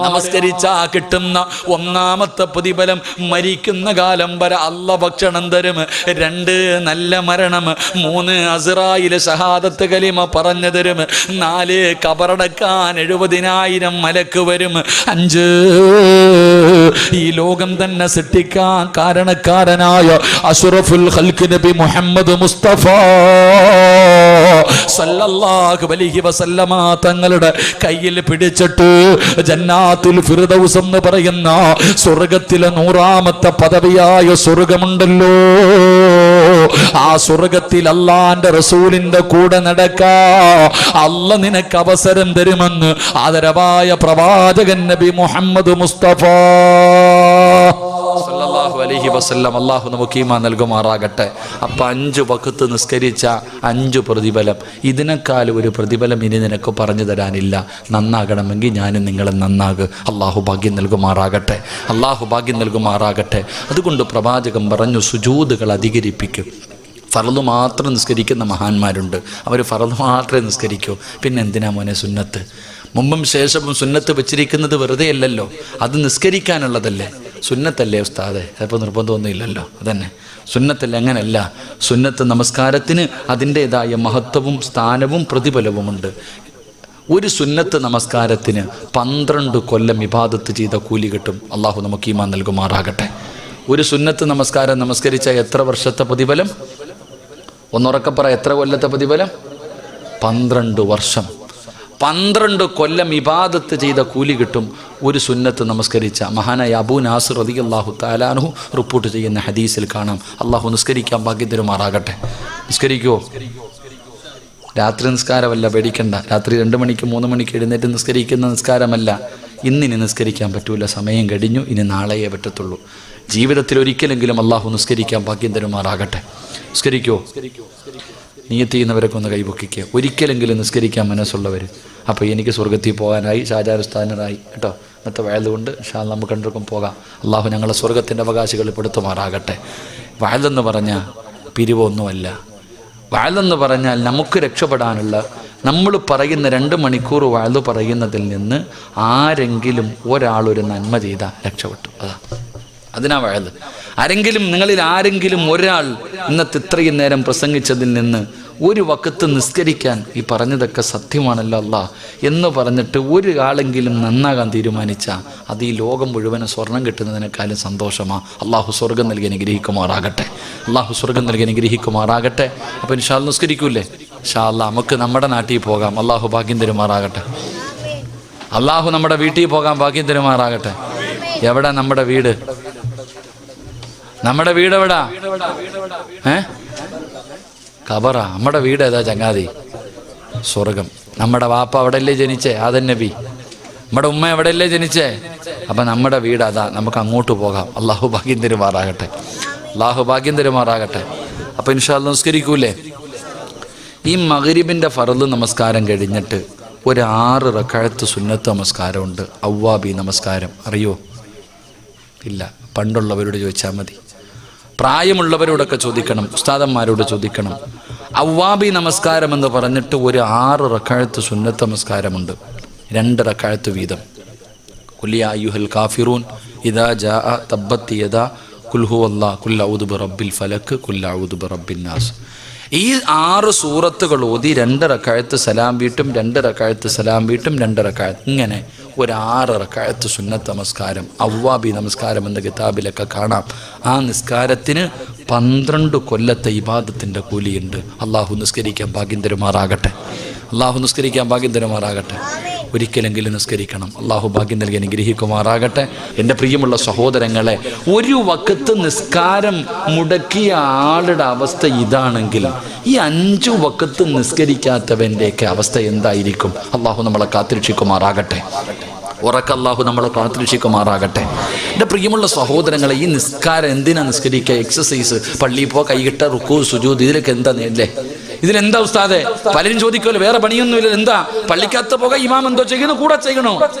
നമസ്കരിച്ചാ കിട്ടുന്ന ഒന്നാമത്തെ പ്രതിഫലം മരിക്കുന്ന കാലം വരെ അല്ല ഭക്ഷണം തരും. 2 നല്ല മരണം, 3 അസ്റായിൽ ഷഹാദത്ത് കലിമ പറഞ്ഞു തരും, 4 കബറടക്കാൻ 70,000 മലക്ക് വരും, 5 ഈ ലോകം തന്നെ സൃഷ്ടിക്കാൻ കാരണക്കാരനായ അഷ്റഫുൽ ഖൽഖ് നബി മുഹമ്മദ് മുസ്തഫ സല്ലല്ലാഹു അലൈഹി വസല്ലമ തങ്ങളുടെ കയ്യിൽ പിടിച്ചിട്ട് ജന്നാത്തുൽ ഫിർദൗസ് എന്ന് പറയുന്ന സ്വർഗ്ഗത്തിലെ 100ാമത്തെ പദവിയായ സ്വർഗ്ഗമുണ്ടല്ലോ, ആ സ്വർഗ്ഗത്തിൽ അല്ലാഹുവിന്റെ റസൂലിന്റെ കൂടെ നടക്കാ അല്ലാഹ് നിനക്ക് അവസരം തരുമെന്ന് ആദരവായ പ്രവാചകൻ നബി മുഹമ്മദ് മുസ്തഫ സല്ലല്ലാഹു അലൈഹി വസല്ലം അല്ലാഹു നമുക്ക് ഈമാൻ നൽകുമാറാകട്ടെ. അപ്പം 5 വഖത്ത് നിസ്കരിച്ച 5 പ്രതിഫലം, ഇതിനേക്കാൾ ഒരു പ്രതിഫലം ഇനി നിനക്ക് പറഞ്ഞു തരാനില്ല. നന്നാകണമെങ്കിൽ ഞാനും നിങ്ങളും നന്നാകുക. അള്ളാഹു ഭാഗ്യം നൽകുമാറാകട്ടെ, അള്ളാഹു ഭാഗ്യം നൽകുമാറാകട്ടെ. അതുകൊണ്ട് പ്രവാചകൻ പറഞ്ഞു, സുജൂദുകൾ അധികരിപ്പിക്കും. ഫർള് മാത്രം നിസ്കരിക്കുന്ന മഹാന്മാരുണ്ട്, അവർ ഫർള് മാത്രമേ നിസ്കരിക്കൂ. പിന്നെ എന്തിനാ മോനെ സുന്നത്ത്? മുമ്പും ശേഷവും സുന്നത്ത് വെച്ചിരിക്കുന്നത് വെറുതെ അല്ലല്ലോ, അത് നിസ്കരിക്കാനുള്ളതല്ലേ. സുന്നത്തല്ലേ ഉസ്താദെ? ചിലപ്പോൾ നിർബന്ധമൊന്നുമില്ലല്ലോ, അതന്നെ സുന്നത്തല്ലേ? അങ്ങനല്ല, സുന്നത്ത് നമസ്കാരത്തിന് അതിൻ്റേതായ മഹത്വവും സ്ഥാനവും പ്രതിഫലവുമുണ്ട്. ഒരു സുന്നത്ത് നമസ്കാരത്തിന് 12 കൊല്ലം ഇബാദത്ത് ചെയ്ത കൂലി കിട്ടും. അള്ളാഹു നമുക്ക് ഈമാൻ നൽകുമാറാകട്ടെ. ഒരു സുന്നത്ത് നമസ്കാരം നമസ്കരിച്ച എത്ര വർഷത്തെ പ്രതിഫലം? ഒന്നുറക്കപ്പറ, എത്ര കൊല്ലത്തെ പ്രതിഫലം? 12 വർഷം. 12 കൊല്ലം ഇബാദത്ത് ചെയ്ത കൂലി കിട്ടും ഒരു സുന്നത്ത് നമസ്കരിച്ച. മഹാനായ അബൂ നാസിർ റളിയല്ലാഹു തആല അൻഹു റിപ്പോർട്ട് ചെയ്യുന്ന ഹദീസിൽ കാണാം. അള്ളാഹു നിസ്കരിക്കാൻ ഭാഗ്യം തരുമാറാകട്ടെ. നിസ്കരിക്കുമോ? രാത്രി നിസ്കാരമല്ല, പേടിക്കണ്ട. രാത്രി 2 മണിക്ക് 3 മണിക്ക് എഴുന്നേറ്റ് നിസ്കരിക്കുന്ന നിസ്കാരമല്ല. ഇന്നിനി നിസ്കരിക്കാൻ പറ്റൂല, സമയം കഴിഞ്ഞു, ഇനി നാളെയേ പറ്റത്തുള്ളൂ. ജീവിതത്തിൽ ഒരിക്കലെങ്കിലും അള്ളാഹു നിസ്കരിക്കാൻ ഭാഗ്യം തരുമാറാകട്ടെ. നിസ്കരിക്കുമോ? നിയത്ത് ചെയ്യുന്നവരൊക്കെ ഒന്ന് കൈപൊക്കിക്കുക. ഒരിക്കലെങ്കിലും നിസ്കരിക്കാൻ മനസ്സുള്ളവർ. അപ്പോൾ എനിക്ക് സ്വർഗത്തിൽ പോകാനായി, ഷാജാറുസ്ഥാനറായി കേട്ടോ. ഇന്നത്തെ വയലുകൊണ്ട് നമുക്ക് രണ്ടുപേർക്കും പോകാം. അള്ളാഹു ഞങ്ങളെ സ്വർഗത്തിൻ്റെ അവകാശികൾ പെടുത്തുമാറാകട്ടെ. വയലെന്ന് പറഞ്ഞാൽ പിരിവൊന്നുമല്ല. വയലെന്ന് പറഞ്ഞാൽ നമുക്ക് രക്ഷപ്പെടാനുള്ള, നമ്മൾ പറയുന്ന 2 മണിക്കൂർ വയല് പറയുന്നതിൽ നിന്ന് ആരെങ്കിലും ഒരാളൊരു നന്മ ചെയ്താൽ രക്ഷപ്പെട്ടു. അതിനാ വയല്. ആരെങ്കിലും, നിങ്ങളിൽ ആരെങ്കിലും ഒരാൾ ഇന്നത്തെ ഇത്രയും നേരം പ്രസംഗിച്ചതിൽ നിന്ന് ഒരു വക്കത്ത് നിസ്കരിക്കാൻ, ഈ പറഞ്ഞതൊക്കെ സത്യമാണല്ലോ അല്ലാ എന്ന് പറഞ്ഞിട്ട് ഒരാളെങ്കിലും നന്നാകാൻ തീരുമാനിച്ചാൽ അത് ഈ ലോകം മുഴുവനും സ്വർണം കിട്ടുന്നതിനേക്കാളും സന്തോഷമാണ്. അള്ളാഹു സ്വർഗം നൽകി അനുഗ്രഹിക്കുമാറാകട്ടെ, അള്ളാഹു സ്വർഗം നൽകി അനുഗ്രഹിക്കുമാറാകട്ടെ. അപ്പോൾ ഇൻഷാ അല്ലാഹ് നിസ്കരിക്കൂലേ? ഇൻഷാ അല്ലാഹ് നമുക്ക് നമ്മുടെ നാട്ടിൽ പോകാം. അള്ളാഹു ഭാഗ്യം തരുമാറാകട്ടെ. അള്ളാഹു നമ്മുടെ വീട്ടിൽ പോകാൻ ഭാഗ്യം തരുമാറാകട്ടെ. എവിടെ നമ്മുടെ വീട്? നമ്മുടെ വീട് എവിടാ? ഖബറ. നമ്മുടെ വീട് ഏതാ ചങ്ങാതി? സ്വർഗം. നമ്മുടെ വാപ്പ അവിടെയല്ലേ ജനിച്ചേ? ആദം നബി. നമ്മുടെ ഉമ്മ എവിടെയല്ലേ ജനിച്ചേ? അപ്പം നമ്മുടെ വീട് അതാ. നമുക്ക് അങ്ങോട്ട് പോകാം. അള്ളാഹു ഭാഗ്യം തരുമാറാകട്ടെ, അള്ളാഹു ഭാഗ്യം തരുമാറാകട്ടെ. അപ്പം ഇൻഷാ അല്ലാഹ് നിസ്കരിക്കൂലേ? ഈ മഗ്രിബിൻ്റെ ഫർള് നമസ്കാരം കഴിഞ്ഞിട്ട് ഒരു 6 റക്അത്ത് സുന്നത്ത് നമസ്കാരമുണ്ട്. അവ്വാബി നമസ്കാരം അറിയോ? ഇല്ല. പണ്ടുള്ളവരോട് ചോദിച്ചാൽ മതി. പ്രായമുള്ളവരോടൊക്കെ ചോദിക്കണം, ഉസ്താദന്മാരോട് ചോദിക്കണം. അവ്വാബി നമസ്കാരം എന്ന് പറഞ്ഞിട്ട് ഒരു 6 റക്അത്ത് സുന്നത്ത് നമസ്കാരമുണ്ട്. 2 റക്അത്ത് വീതം. ഖുൽ യാ അയ്യുഹൽ കാഫിറൂൻ ഇദാ ജാഅ തബ്ബത് യദാ ഖുൽ ഹുവല്ലാഹ് ഖുൽ അഊദു ബിറബ്ബിൽ ഫലക് ഖുൽ അഊദു ബിറബ്ബിൻ നാസ്. ഈ 6 സൂറത്തുകൾ ഓതി 2 റക്അത്ത് സലാം വീട്ടും, 2 റക്അത്ത് സലാം വീട്ടും, 2 റക്അത്ത്, ഇങ്ങനെ ഒരു 6 റക്അത്ത് സുന്നത്ത് നമസ്കാരം, അവ്വാബി നമസ്കാരം എന്ന കിതാബിലൊക്കെ കാണാം. ആ നിസ്കാരത്തിന് 12 കൊല്ലത്തെ ഇബാദത്തിൻ്റെ കൂലിയുണ്ട്. അള്ളാഹു നിസ്കരിക്കാൻ ഭാഗ്യം തരുമാറാകട്ടെ, അള്ളാഹു നിസ്കരിക്കാൻ ഭാഗ്യം തരുമാറാകട്ടെ. ഒരിക്കലെങ്കിലും നിസ്കരിക്കണം. അള്ളാഹു ഭാഗ്യം നൽകി അനുഗ്രഹിക്കുമാറാകട്ടെ. എൻ്റെ പ്രിയമുള്ള സഹോദരങ്ങളെ, ഒരു വക്കത്ത് നിസ്കാരം മുടക്കിയ ആളുടെ അവസ്ഥ ഇതാണെങ്കിൽ ഈ 5 വക്കത്ത് നിസ്കരിക്കാത്തവൻ്റെയൊക്കെ അവസ്ഥ എന്തായിരിക്കും? അള്ളാഹു നമ്മളെ കാത്തിരക്ഷിക്കുമാറാകട്ടെ, ഉറക്കല്ലാഹു നമ്മളെ കാത്തിരക്ഷിക്കുമാറാകട്ടെ. എൻ്റെ പ്രിയമുള്ള സഹോദരങ്ങളെ, ഈ നിസ്കാരം എന്തിനാ നിസ്കരിക്കുക? എക്സസൈസ്, പള്ളിയിൽ പോ, കൈകിട്ട, റുക്കൂ, സുജൂദ്, ഇതിലൊക്കെ എന്താ അല്ലേ? ഇതിലെന്താ ഉസ്താദെ? പലരും ചോദിക്കുമല്ലോ, വേറെ പണിയൊന്നുമില്ല, എന്താ പള്ളിക്കകത്ത് പോകാൻ ഇമാം എന്തോ ചെയ്യുന്നു, കൂടെ ചെയ്യണോ?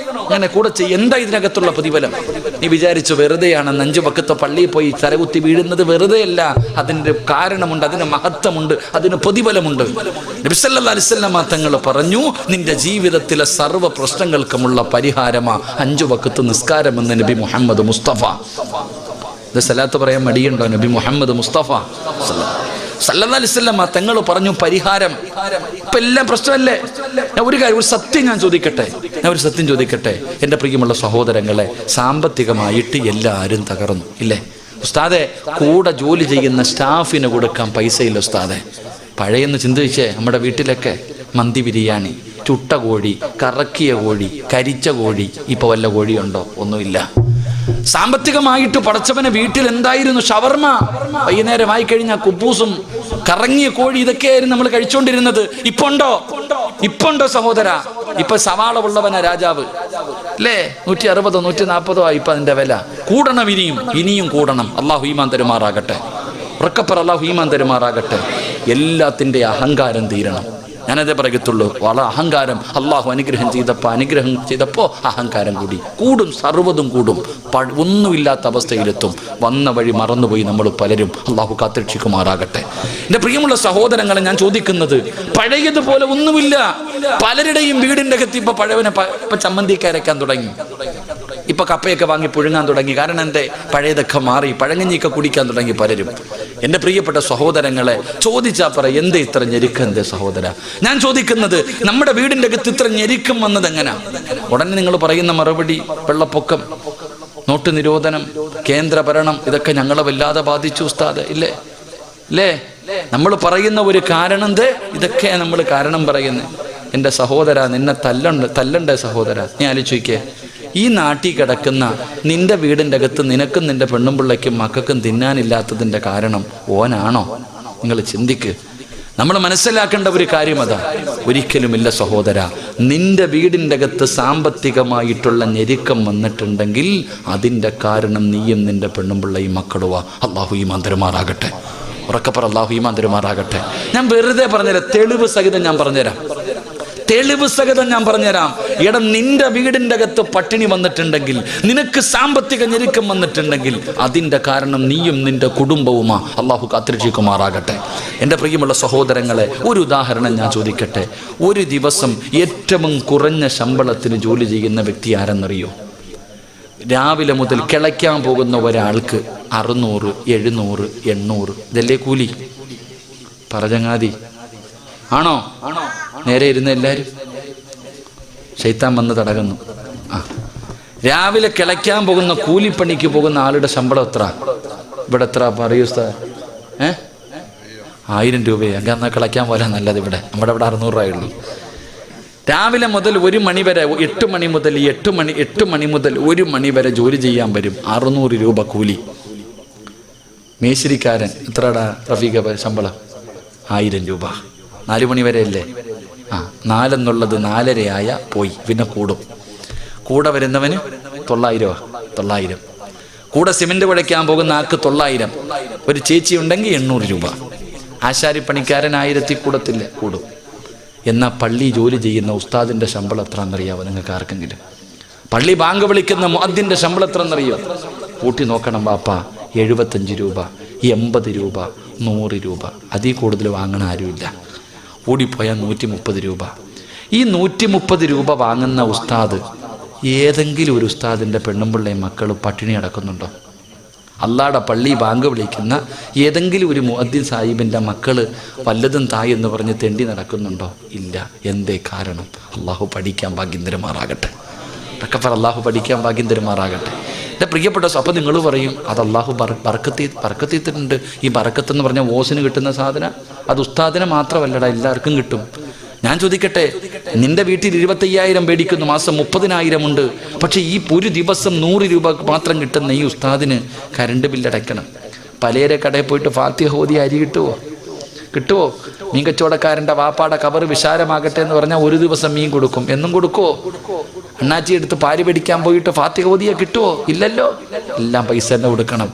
അങ്ങനെ കൂടെ ചെയ്യും. എന്താ ഇതിനകത്തുള്ള പ്രതിഫലം? നീ വിചാരിച്ചു വെറുതെയാണ് 5 വക്കത്തെ പള്ളിയിൽ പോയി തലകുത്തി വീഴുന്നത്? വെറുതെയല്ല, അതിൻ്റെ കാരണമുണ്ട്, അതിന് മഹത്വമുണ്ട്, അതിന് പ്രതിഫലമുണ്ട്. നബി സല്ലല്ലാഹു അലൈഹി വസല്ലം തങ്ങൾ പറഞ്ഞു, നിന്റെ ജീവിതത്തിലെ സർവ്വ പ്രശ്നങ്ങൾക്കുമുള്ള പരിഹാരമാ 5 വക്കത്ത് നിസ്കാരമെന്ന് നബി മുഹമ്മദ് മുസ്തഫ. ഇത് സലാത്ത് പറയാൻ മടിയുണ്ടോ? നബി മുഹമ്മദ് മുസ്തഫ സല്ലല്ലാഹു അലൈഹി വസല്ലം തങ്ങൾ പറഞ്ഞു പരിഹാരം. ഇപ്പം എല്ലാം പ്രശ്നമല്ലേ? ഞാൻ ഒരു കാര്യം, ഒരു സത്യം ഞാൻ ചോദിക്കട്ടെ. എൻ്റെ പ്രിയമുള്ള സഹോദരങ്ങളെ, സാമ്പത്തികമായിട്ട് എല്ലാവരും തകർന്നു ഇല്ലേ ഉസ്താദെ? കൂടെ ജോലി ചെയ്യുന്ന സ്റ്റാഫിന് കൊടുക്കാൻ പൈസയില്ല ഉസ്താദെ. പഴയെന്ന് ചിന്തിച്ചേ, നമ്മുടെ വീട്ടിലൊക്കെ മന്തി ബിരിയാണി, ചുട്ട കോഴി, കറക്കിയ കോഴി, കരിച്ച കോഴി. ഇപ്പൊ വല്ല കോഴിയുണ്ടോ? ഒന്നുമില്ല. സാമ്പത്തികമായിട്ട് പടച്ചവനെ വീട്ടിൽ എന്തായിരുന്നു? ഷവർമ, വൈകുന്നേരമായി കഴിഞ്ഞാൽ കുബൂസും കറങ്ങിയ കോഴി, ഇതൊക്കെയായിരുന്നു നമ്മൾ കഴിച്ചുകൊണ്ടിരുന്നത്. ഇപ്പൊ ഉണ്ടോ സഹോദര? ഇപ്പൊ സവാള ഉള്ളവനാ രാജാവ് അല്ലേ? 160 140 ഇപ്പൊ അതിന്റെ വില. കൂടണം, ഇനിയും കൂടണം. അള്ളാഹു ഈമാൻ തരുമാറാകട്ടെ. ഉറക്കപ്പറ, അള്ളാഹു ഈമാൻ തരുമാറാകട്ടെ. എല്ലാത്തിൻ്റെ അഹങ്കാരം തീരണം. ഞാനതേ പറയത്തുള്ളൂ. വളരെ അഹങ്കാരം അള്ളാഹു അനുഗ്രഹം ചെയ്തപ്പോൾ അഹങ്കാരം കൂടും, സർവ്വതും കൂടും. ഒന്നുമില്ലാത്ത അവസ്ഥയിലെത്തും. വന്ന വഴി മറന്നുപോയി നമ്മൾ പലരും. അള്ളാഹു കാത്തുരക്ഷിക്കുമാറാകട്ടെ. എൻ്റെ പ്രിയമുള്ള സഹോദരങ്ങളെ, ഞാൻ ചോദിക്കുന്നത്, പഴയതുപോലെ ഒന്നുമില്ല. പലരുടെയും വീടിൻ്റെ അകത്ത് ഇപ്പൊ പഴവനെ ഇപ്പൊ ചമ്മന്തിയൊക്കെ അരയ്ക്കാൻ തുടങ്ങി, ഇപ്പൊ കപ്പയൊക്കെ വാങ്ങി പുഴുങ്ങാൻ തുടങ്ങി. കാരണം എന്തേ? പഴയതൊക്കെ മാറി, പഴങ്ങഞ്ഞിയൊക്കെ കുടിക്കാൻ തുടങ്ങി പലരും. എൻ്റെ പ്രിയപ്പെട്ട സഹോദരങ്ങളെ, ചോദിച്ചാ പറ, എന്തേ ഇത്ര ഞെരുക്കം? എന്തേ സഹോദര? ഞാൻ ചോദിക്കുന്നത്, നമ്മുടെ വീടിൻ്റെ അകത്ത് ഇത്ര ഞെരുക്കം വന്നത് എങ്ങനെയാ? ഉടനെ നിങ്ങൾ പറയുന്ന മറുപടി, വെള്ളപ്പൊക്കം, നോട്ട് നിരോധനം, കേന്ദ്ര ഭരണം, ഇതൊക്കെ ഞങ്ങളെ വല്ലാതെ ബാധിച്ചു ഉസ്താദ്. ഇല്ലേ? നമ്മൾ പറയുന്ന ഒരു കാരണം എന്തേ? ഇതൊക്കെ നമ്മൾ കാരണം പറയുന്നത്. എൻ്റെ സഹോദര, നിന്നെ തല്ലണ്ടേ സഹോദര? നീ ആലോചിക്കേ, ഈ നാട്ടിൽ കിടക്കുന്ന നിന്റെ വീടിൻ്റെ അകത്ത് നിനക്കും നിന്റെ പെണ്ണും പിള്ളയ്ക്കും മക്കൾക്കും തിന്നാനില്ലാത്തതിൻ്റെ കാരണം ഓനാണോ? നിങ്ങൾ ചിന്തിക്ക്. നമ്മൾ മനസ്സിലാക്കേണ്ട ഒരു കാര്യം അതാ. ഒരിക്കലുമില്ല സഹോദര. നിന്റെ വീടിൻ്റെ അകത്ത് സാമ്പത്തികമായിട്ടുള്ള ഞെരുക്കം വന്നിട്ടുണ്ടെങ്കിൽ അതിൻ്റെ കാരണം നീയും നിന്റെ പെണ്ണും പിള്ളയും മക്കളുവാ. അള്ളാഹു ഈമാൻ തരുമാറാകട്ടെ. ഉറക്കപ്പറ, അള്ളാഹു ഈമാൻ തരുമാറാകട്ടെ. ഞാൻ വെറുതെ പറഞ്ഞുതരാം, തെളിവ് സഹിതം ഞാൻ പറഞ്ഞുതരാം. എടാ, നിന്റെ വീടിൻ്റെ അകത്ത് പട്ടിണി വന്നിട്ടുണ്ടെങ്കിൽ, നിനക്ക് സാമ്പത്തിക ഞെരുക്കം വന്നിട്ടുണ്ടെങ്കിൽ അതിൻ്റെ കാരണം നീയും നിന്റെ കുടുംബവുമാ. അള്ളാഹു കാത്തുരക്ഷിക്കുമാറാകട്ടെ. എൻ്റെ പ്രിയമുള്ള സഹോദരങ്ങളെ, ഒരു ഉദാഹരണം ഞാൻ ചോദിക്കട്ടെ. ഒരു ദിവസം ഏറ്റവും കുറഞ്ഞ ശമ്പളത്തിന് ജോലി ചെയ്യുന്ന വ്യക്തി ആരെന്നറിയോ? രാവിലെ മുതൽ കിളയ്ക്കാൻ പോകുന്ന ഒരാൾക്ക് 600, 700, 800 ഇതല്ലേ കൂലി? പറചങ്ങാതി ആണോ? നേരെ ഇരുന്ന് എല്ലാവരും ശൈത്താൻ വന്ന് തടകുന്നു. രാവിലെ കിളയ്ക്കാൻ പോകുന്ന കൂലിപ്പണിക്ക് പോകുന്ന ആളുടെ ശമ്പളം എത്ര? ഇവിടെ എത്ര പറയൂ ഉസ്താദ്? 1000 രൂപയെ. എന്നാൽ കിളയ്ക്കാൻ പോലെ നല്ലത്. നമ്മുടെ ഇവിടെ 600 രൂപയുള്ളൂ. രാവിലെ മുതൽ 1 മണി വരെ, 8 മണി മുതൽ 1 മണി വരെ ജോലി ചെയ്യാൻ വരും. 600 രൂപ കൂലി. മേശിരിക്കാരൻ എത്രടാ റഫീഖ ശമ്പളം? 1000 രൂപ. 4 മണി വരെ അല്ലേ? 4 എന്നുള്ളത് 4:30 പോയി, പിന്നെ കൂടും. കൂടെ വരുന്നവന് 900. കൂടെ സിമെന്റ് കുഴയ്ക്കാൻ പോകുന്ന ആൾക്ക് 900. ഒരു ചേച്ചി ഉണ്ടെങ്കിൽ 800 രൂപ. ആശാരിപ്പണിക്കാരൻ 1000 കൂടത്തില്ല, കൂടും. എന്നാൽ പള്ളി ജോലി ചെയ്യുന്ന ഉസ്താദിൻ്റെ ശമ്പളം എത്ര എന്നറിയാവോ നിങ്ങൾക്ക് ആർക്കെങ്കിലും? പള്ളി ബാങ്ക് വിളിക്കുന്ന മുഅദ്ദിൻ്റെ ശമ്പളം എത്ര എന്നറിയോ? കൂട്ടി നോക്കണം വാപ്പ. 75 രൂപ, 80 രൂപ, 100 രൂപ. അതിൽ കൂടുതൽ വാങ്ങണ ആരുമില്ല. കൂടിപ്പോയാൽ 130 രൂപ. ഈ 130 രൂപ വാങ്ങുന്ന ഉസ്താദ്, ഏതെങ്കിലും ഒരു ഉസ്താദിൻ്റെ പെണ്ണും പിള്ളയും മക്കൾ പട്ടിണി അടക്കുന്നുണ്ടോ? അള്ളാടെ പള്ളി ബാങ്ക് വിളിക്കുന്ന ഏതെങ്കിലും ഒരു മുഅദ്ദിൻ സാഹിബിൻ്റെ മക്കൾ വല്ലതും തായ് എന്ന് പറഞ്ഞ് തെണ്ടി നടക്കുന്നുണ്ടോ? ഇല്ല. എന്തേ കാരണം? അള്ളാഹു പഠിക്കാൻ ഭാഗ്യം തരുമാറാകട്ടെ. അള്ളാഹു പഠിക്കാൻ ഭാഗ്യം തരുമാറാകട്ടെ. എൻ്റെ പ്രിയപ്പെട്ട, അപ്പം നിങ്ങൾ പറയും അത് അള്ളാഹു ബർക്കത്തിട്ടുണ്ട്. ഈ ബർക്കത്ത് എന്ന് പറഞ്ഞാൽ ഓസിന് കിട്ടുന്ന സാധനം, അത് ഉസ്താദിനെ മാത്രമല്ലടാ, എല്ലാവർക്കും കിട്ടും. ഞാൻ ചോദിക്കട്ടെ, നിന്റെ വീട്ടിൽ 25,000 മേടിക്കുന്നു, മാസം 30,000 ഉണ്ട്. പക്ഷെ ഈ ഒരു ദിവസം 100 രൂപ മാത്രം കിട്ടുന്ന ഈ ഉസ്താദിന് കറണ്ട് ബില്ലടയ്ക്കണം. പലരെ കടയിൽ പോയിട്ട് ഫാത്തിഹ ഓതി അരി കിട്ടുമോ? മീൻ കച്ചവടക്കാരൻ്റെ വാപ്പാടെ കബർ വിശാലമാകട്ടെ എന്ന് പറഞ്ഞാൽ ഒരു ദിവസം മീൻ കൊടുക്കും. എന്നും കൊടുക്കുമോ? അണ്ണാച്ചി എടുത്ത് പാരി പിടിക്കാൻ പോയിട്ട് ഫാത്തിഹ ഓതിയെ കിട്ടുമോ? ഇല്ലല്ലോ. എല്ലാം പൈസ തന്നെ കൊടുക്കണം.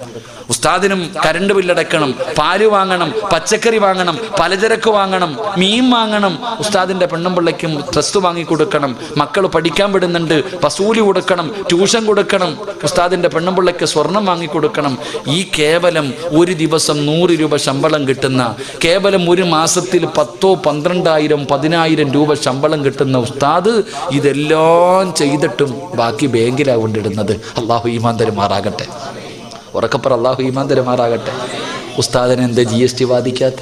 ഉസ്താദിനും കരണ്ട് ബില്ലടക്കണം, പാല് വാങ്ങണം, പച്ചക്കറി വാങ്ങണം, പലചരക്ക് വാങ്ങണം, മീൻ വാങ്ങണം, ഉസ്താദിന്റെ പെണ്ണും പിള്ളയ്ക്കും ഡ്രസ്സ് വാങ്ങിക്കൊടുക്കണം, മക്കൾ പഠിക്കാൻ വിടുന്നുണ്ട്, വസൂലി കൊടുക്കണം, ട്യൂഷൻ കൊടുക്കണം, ഉസ്താദിന്റെ പെണ്ണും പിള്ളയ്ക്ക് സ്വർണം വാങ്ങിക്കൊടുക്കണം. ഈ കേവലം ഒരു ദിവസം 100 രൂപ ശമ്പളം കിട്ടുന്ന, കേവലം ഒരു മാസത്തിൽ 10,000, 12,000, 10,000 രൂപ ശമ്പളം കിട്ടുന്ന ഉസ്താദ് ഇതെല്ലാം ചെയ്തിട്ടും ബാക്കി ബാങ്കിലാകൊണ്ടിടുന്നത്. അള്ളാഹു ഈമാൻ തരുമാറാകട്ടെ. ഉറക്കപ്പുറം അള്ളാഹു ഈമാൻ തരുമാറാകട്ടെ. ഉസ്താദിനെ എന്തേ GST ബാധിക്കാത്ത?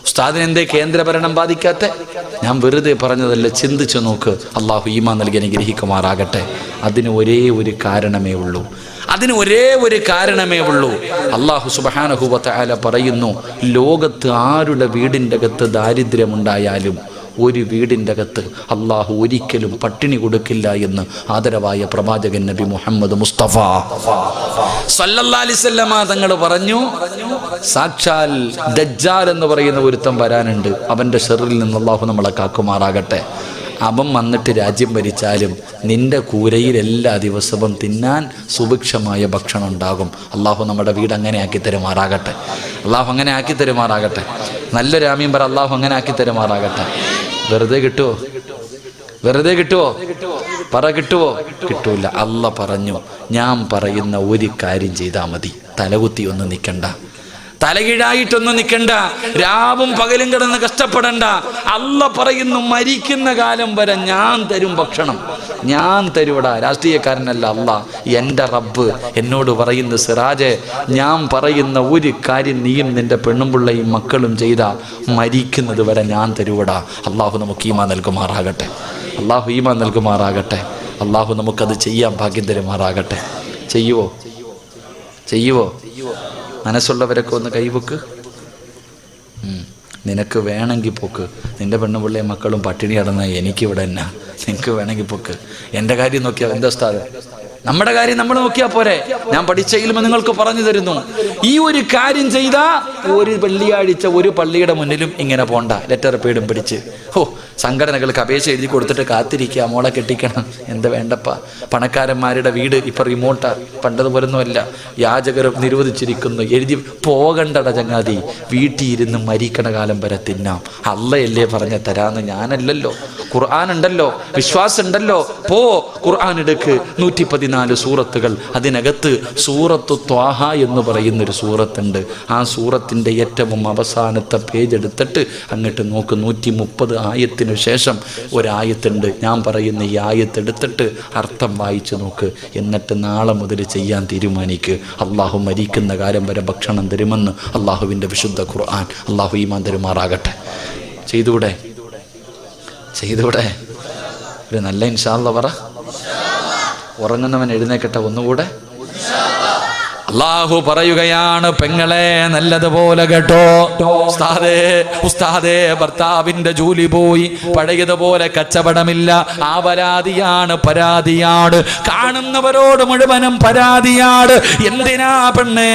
ഉസ്താദിനെ എന്തേ കേന്ദ്രഭരണം ബാധിക്കാത്ത? ഞാൻ വെറുതെ പറഞ്ഞതല്ല, ചിന്തിച്ചു നോക്ക്. അള്ളാഹു ഈമാൻ നൽകി അനുഗ്രഹിക്കുമാറാകട്ടെ. അതിന് ഒരേ ഒരു കാരണമേ ഉള്ളൂ. അള്ളാഹു സുബ്ഹാനഹു വ തആല പറയുന്നു, ലോകത്ത് ആരുടെ വീടിൻ്റെ അകത്ത് ദാരിദ്ര്യമുണ്ടായാലും ഒരു വീടിൻ്റെ അകത്ത് അള്ളാഹു ഒരിക്കലും പട്ടിണി കൊടുക്കില്ല എന്ന് ആദരവായ പ്രവാചകൻ നബി മുഹമ്മദ് മുസ്തഫ സല്ലല്ലാഹു അലൈഹി വസല്ലമ തങ്ങൾ പറഞ്ഞു. സാക്ഷാൽ ദജ്ജാൽ എന്ന് പറയുന്ന ഒരുത്തൻ വരാനുണ്ട്. അവൻ്റെ ഷർറിൽ നിന്ന് അള്ളാഹു നമ്മളെ കാക്കുമാറാകട്ടെ. അവൻ വന്നിട്ട് രാജ്യം ഭരിച്ചാലും നിന്റെ കൂരയിൽ എല്ലാ ദിവസവും തിന്നാൻ സുഭിക്ഷമായ ഭക്ഷണം ഉണ്ടാകും. അള്ളാഹു നമ്മുടെ വീട് അങ്ങനെ ആക്കി തരുമാറാകട്ടെ. അള്ളാഹു അങ്ങനെ ആക്കി തരുമാറാകട്ടെ. നല്ലൊരു ആമീൻ പറ. അള്ളാഹു അങ്ങനെ ആക്കി തരുമാറാകട്ടെ. വെറുതെ കിട്ടുമോ? പറ, കിട്ടുമോ? കിട്ടൂല. അള്ളാഹ് പറഞ്ഞു, ഞാൻ പറയുന്ന ഒരു കാര്യം ചെയ്താൽ മതി. തലകുത്തി ഒന്നും നിൽക്കണ്ട, തലകീഴായിട്ടൊന്നും നിൽക്കണ്ട, രാവും പകലും കിടന്ന് കഷ്ടപ്പെടണ്ട. അള്ളാഹ് പറയുന്നു, മരിക്കുന്ന കാലം വരെ ഞാൻ തരും ഭക്ഷണം, ഞാൻ തരുവടാ. രാഷ്ട്രീയക്കാരനല്ല അള്ളാഹ്, എൻ്റെ റബ്ബ് എന്നോട് പറയുന്നു, സിറാജെ, ഞാൻ പറയുന്ന ഒരു കാര്യം നീയും നിൻ്റെ പെണ്ണുമ്പിള്ളയും മക്കളും ചെയ്താ മരിക്കുന്നത് വരെ ഞാൻ തരുവടാ. അള്ളാഹു നമുക്ക് ഈമാൻ നൽകുമാറാകട്ടെ. അള്ളാഹു നമുക്കത് ചെയ്യാൻ ഭാഗ്യം തരുമാറാകട്ടെ. ചെയ്യുവോ? മനസ്സുള്ളവരൊക്കെ ഒന്ന് കൈവക്ക്. നിനക്ക് വേണമെങ്കിൽ പൊക്ക്. നിൻ്റെ പെണ്ണുപിള്ളയും മക്കളും പട്ടിണി കിടന്ന എനിക്കിവിടെ എന്നാ? നിനക്ക് വേണമെങ്കിൽ പൊക്ക്. എൻ്റെ കാര്യം നോക്കിയാൽ എന്താ ഉസ്താദ്? നമ്മുടെ കാര്യം നമ്മൾ നോക്കിയാൽ പോരെ? ഞാൻ പഠിച്ച ഇൽമ നിങ്ങൾക്ക് പറഞ്ഞു തരുന്നു. ഈ ഒരു കാര്യം ചെയ്താൽ ഒരു വെള്ളിയാഴ്ച ഒരു പള്ളിയുടെ മുന്നിലും ഇങ്ങനെ പോണ്ട, ലെറ്റർ പേടും പിടിച്ച് സംഘടനകൾക്ക് അപേക്ഷ എഴുതി കൊടുത്തിട്ട് കാത്തിരിക്കുക, മോളെ കെട്ടിക്കണം. എന്താ വേണ്ടപ്പ? പണക്കാരന്മാരുടെ വീട് ഇപ്പം റിമോട്ടാ, പണ്ടതുപോലൊന്നുമല്ല. യാചകർ നിരോധിച്ചിരിക്കുന്നു. എഴുതി പോകണ്ടട ചങ്ങാതി, വീട്ടിൽ ഇരുന്ന് മരിക്കണ കാലം വരെ തിന്നാം. അള്ളയല്ലേ പറഞ്ഞ തരാന്ന്, ഞാനല്ലല്ലോ. ഖുർആൻ ഉണ്ടല്ലോ, വിശ്വാസം ഉണ്ടല്ലോ. ഖുർആൻ എടുക്ക്. 114 സൂറത്തുകൾ. അതിനകത്ത് സൂറത്തു ത്വാഹ എന്ന് പറയുന്നൊരു സൂറത്തുണ്ട്. ആ സൂറത്തിൻ്റെ ഏറ്റവും അവസാനത്തെ പേജ് എടുത്തിട്ട് അങ്ങോട്ട് നോക്ക്. 130 ആയത്തിന് ശേഷം ഒരായത്തുണ്ട്. ഞാൻ പറയുന്ന ഈ ആയത്തെടുത്തിട്ട് അർത്ഥം വായിച്ചു നോക്ക്. എന്നിട്ട് നാളെ മുതൽ ചെയ്യാൻ തീരുമാനിക്ക്. അള്ളാഹു മരിക്കുന്ന കാലം വരെ ഭക്ഷണം തരുമെന്ന് അള്ളാഹുവിൻ്റെ വിശുദ്ധ ഖുർആൻ. അള്ളാഹു ഈമാൻ തരുമാറാകട്ടെ. ചെയ്തൂടെ? ഒരു നല്ല ഇൻഷാ അല്ലാഹ് പറ. ഉറങ്ങുന്നവൻ എഴുന്നേക്കട്ടെ ഒന്നുകൂടെ. അള്ളാഹു പറയുകയാണ്, പെങ്ങളെ നല്ലതുപോലെ കേട്ടോ. ഉസ്താദേ ഭർത്താവിന്റെ ജോലി പോയി, പഴയതുപോലെ കച്ചവടമില്ല. ആ പരാതിയാണ്. കാണുന്നവരോട് മുഴുവനും പരാതിയാണ്. എന്തിനാ പെണ്ണെ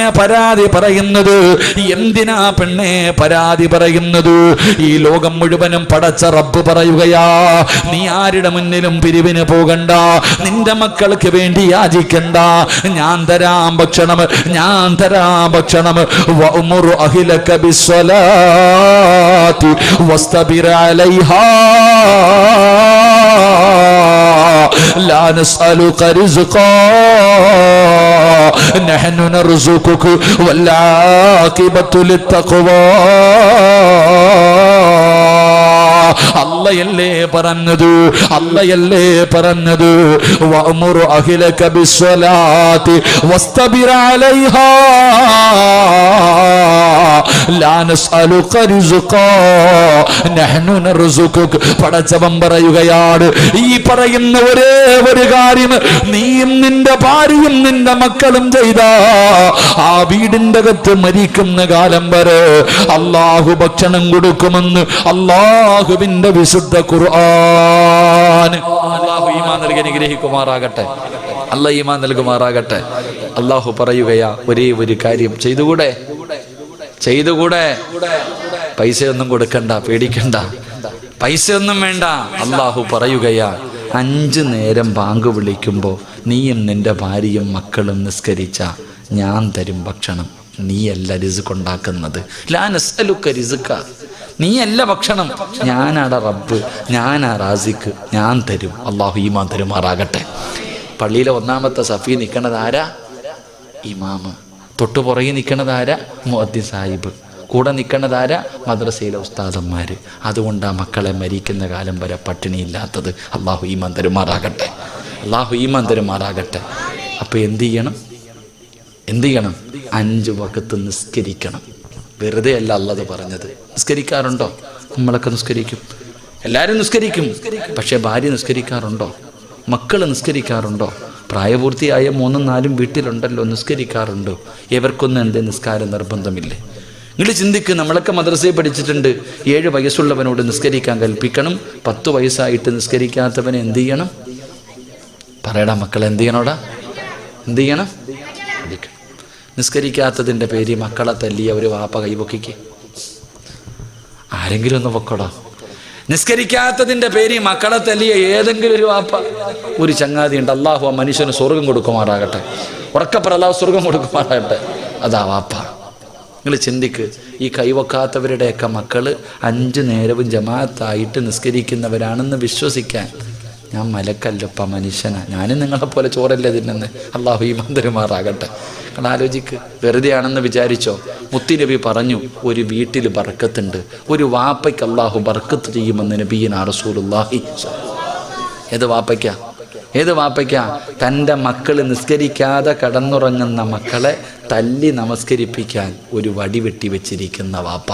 പരാതി പറയുന്നത്? ഈ ലോകം മുഴുവനും പടച്ച റബ്ബ് പറയുകയാ, നീ ആരുടെ മുന്നിലും പിരിവിന് പോകണ്ട, നിന്റെ മക്കൾക്ക് വേണ്ടി യാചിക്കണ്ട, ഞാൻ തരാം ഭക്ഷണം. വഅ്മുറു അഹ്ലക ബിസ്സലാത്തി വസ്തബിർ അലൈഹാ ലാ നസ്അലുക റിസ്ഖാ നഹ്നു നർസുകുക വൽ ആഖിബത്തു ലിത്തഖ്വാ. അല്ലയല്ലേ പറഞ്ഞത് വഅ്മുറു അഹ്ലക ബിസ്സലാത്തി വസ്തബിർ അലൈഹാ ലാ നസ്അലുക റിസ്ഖാ നഹ്നു നർസുകുക. പടച്ചവൻ പറയുകയാണ്, ഈ പറയുന്ന ഒരേ ഒരു കാര്യം നീയും നിന്റെ ഭാര്യയും നിന്റെ മക്കളും ചെയ്താ ആ വീടിന്റെ അകത്ത് മരിക്കുന്ന കാലം വരെ അള്ളാഹു ഭക്ഷണം കൊടുക്കുമെന്ന് അള്ളാഹുവിന്റെ വിശുദ്ധ ഖുർആൻ. അള്ളാഹു ഈമാൻ നൽകി അനുഗ്രഹിക്കുമാറാകട്ടെ. അള്ളാഹു പറയുകയാ, ഒരേ ഒരു കാര്യം ചെയ്തുകൂടെ? പൈസയൊന്നും കൊടുക്കണ്ട, പേടിക്കണ്ട, പൈസയൊന്നും വേണ്ട. അള്ളാഹു പറയുകയാ, 5 നേരം ബാങ്ക് വിളിക്കുമ്പോൾ നീയും നിന്റെ ഭാര്യയും മക്കളും നിസ്കരിച്ച ഞാൻ തരും ഭക്ഷണം, നീയല്ല റിസ്ക് ഉണ്ടാക്കുന്നത്. ലാ നസ്അലുക റിസ്ക, നീയല്ല ഭക്ഷണം, ഞാനാടാ റബ്ബ്, ഞാനാ റാസിക്ക്, ഞാൻ തരും. അള്ളാഹു ഈമാൻ തരുമാറാകട്ടെ. പള്ളിയിലെ ഒന്നാമത്തെ സഫി നിൽക്കണത് ആരാ? ഇമാമ്. തൊട്ടു പുറകെ നിൽക്കണത് ആരാ? മുഅദ്ദിൻ സാഹിബ്. കൂടെ നിൽക്കണത് ആരാ? മദ്രസയിലെ ഉസ്താദന്മാർ. അതുകൊണ്ടാണ് മക്കളെ മരിക്കുന്ന കാലം വരെ പട്ടിണിയില്ലാത്തത്. അള്ളാഹു ഈമാൻ തരുമാറാകട്ടെ, അള്ളാഹു ഈമാൻ തരുമാറാകട്ടെ. അപ്പോൾ എന്ത് ചെയ്യണം? 5 വഖത്ത് നിസ്കരിക്കണം. വെറുതെ അല്ല അല്ലാഹു പറഞ്ഞത്. നിസ്കരിക്കാറുണ്ടോ? നമ്മളൊക്കെ നിസ്കരിക്കും, എല്ലാവരും നിസ്കരിക്കും. പക്ഷേ ഭാര്യ നിസ്കരിക്കാറുണ്ടോ? മക്കൾ നിസ്കരിക്കാറുണ്ടോ? പ്രായപൂർത്തിയായ 3ഉം 4ഉം വീട്ടിലുണ്ടല്ലോ, നിസ്കരിക്കാറുണ്ടോ? ഇവർക്കൊന്നും എൻ്റെ നിസ്കാരം നിർബന്ധമില്ലേ? നിങ്ങൾ ചിന്തിക്ക്. നമ്മളൊക്കെ മദ്രസയിൽ പഠിച്ചിട്ടുണ്ട്, 7 വയസ്സുള്ളവനോട് നിസ്കരിക്കാൻ കൽപ്പിക്കണം. 10 വയസ്സായിട്ട് നിസ്കരിക്കാത്തവനെ എന്ത് ചെയ്യണം? പറയടാ മക്കളെ, എന്ത് ചെയ്യണോടാ? എന്ത് ചെയ്യണം? നിസ്കരിക്കാത്തതിൻ്റെ പേര് മക്കളെ തല്ലിയ ഒരു വാപ്പ കൈപൊക്കിക്ക്. ആരെങ്കിലും ഒന്ന് പൊക്കടോ. നിസ്കരിക്കാത്തതിൻ്റെ പേര് മക്കളെ തല്ലിയ ഏതെങ്കിലും ഒരു വാപ്പ, ഒരു ചങ്ങാതി ഉണ്ട്. അള്ളാഹു ആ മനുഷ്യന് സ്വർഗം കൊടുക്കുമാറാകട്ടെ. ഉറക്കപ്പറ, അള്ളാഹു സ്വർഗം കൊടുക്കുമാറാകട്ടെ. അതാ വാപ്പ. നിങ്ങൾ ചിന്തിക്ക്. ഈ കൈവക്കാത്തവരുടെയൊക്കെ മക്കൾ 5 നേരവും ജമാഅത്തായിട്ട് നിസ്കരിക്കുന്നവരാണെന്ന് വിശ്വസിക്കാൻ ഞാൻ മലക്കല്ലപ്പ, മനുഷ്യനാണ്. ഞാനും നിങ്ങളെപ്പോലെ ചോറല്ലേ തിന്നുന്നത്. അള്ളാഹു ഈമാൻ തരുമാറാകട്ടെ. കാരണം ആലോചിക്ക്. വെറുതെ ആണെന്ന് വിചാരിച്ചോ? മുത്തുനബി പറഞ്ഞു, ഒരു വീട്ടിൽ ബർക്കത്തുണ്ട്, ഒരു വാപ്പയ്ക്ക് അള്ളാഹു ബർക്കത്ത് ചെയ്യുമെന്ന് നബിയിനാ റസൂലുള്ളാഹി. ഏത് വാപ്പയ്ക്കാ? തൻ്റെ മക്കൾ നിസ്കരിക്കാതെ കടന്നുറങ്ങുന്ന മക്കളെ തല്ലി നമസ്കരിപ്പിക്കാൻ ഒരു വടി വെട്ടി വെച്ചിരിക്കുന്ന വാപ്പ.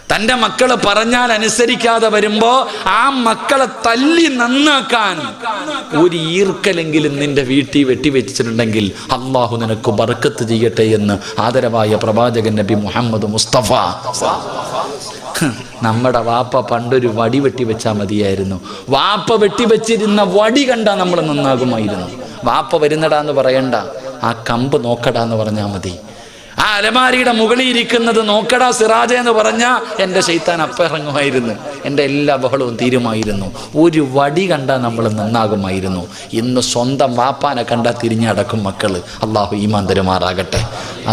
തൻ്റെ മക്കള് പറഞ്ഞാൽ അനുസരിക്കാതെ വരുമ്പോ ആ മക്കളെ തല്ലി നന്നാക്കാൻ ഒരു ഈർക്കലെങ്കിലും നിന്റെ വീട്ടിൽ വെട്ടിവെച്ചിട്ടുണ്ടെങ്കിൽ അള്ളാഹു നിനക്ക് ബർക്കത്ത് ചെയ്യട്ടെ എന്ന് ആദരവായ പ്രവാചകൻ നബി മുഹമ്മദ് മുസ്തഫ. നമ്മുടെ വാപ്പ പണ്ടൊരു വടി വെട്ടിവെച്ചാൽ മതിയായിരുന്നു. വാപ്പ വെട്ടിവെച്ചിരുന്ന വടി കണ്ടാ നമ്മൾ നന്നാകുമായിരുന്നു. വാപ്പ വരുന്നടാന്ന് പറയണ്ട, ആ കമ്പ് നോക്കടാന്ന് പറഞ്ഞാൽ മതി. ആ അലമാരിയുടെ മുകളിൽ ഇരിക്കുന്നത് നോക്കടാ സിറാജ എന്ന് പറഞ്ഞാൽ എൻ്റെ ശൈത്താൻ അപ്പിറങ്ങുമായിരുന്നു. എൻ്റെ എല്ലാ ബഹളവും തീരുമായിരുന്നു. ഒരു വടി കണ്ടാൽ നമ്മൾ നന്നാകുമായിരുന്നു. ഇന്ന് സ്വന്തം വാപ്പാനെ കണ്ടാൽ തിരിഞ്ഞടക്കും മക്കൾ. അള്ളാഹു ഈമാൻ തരുമാറാകട്ടെ.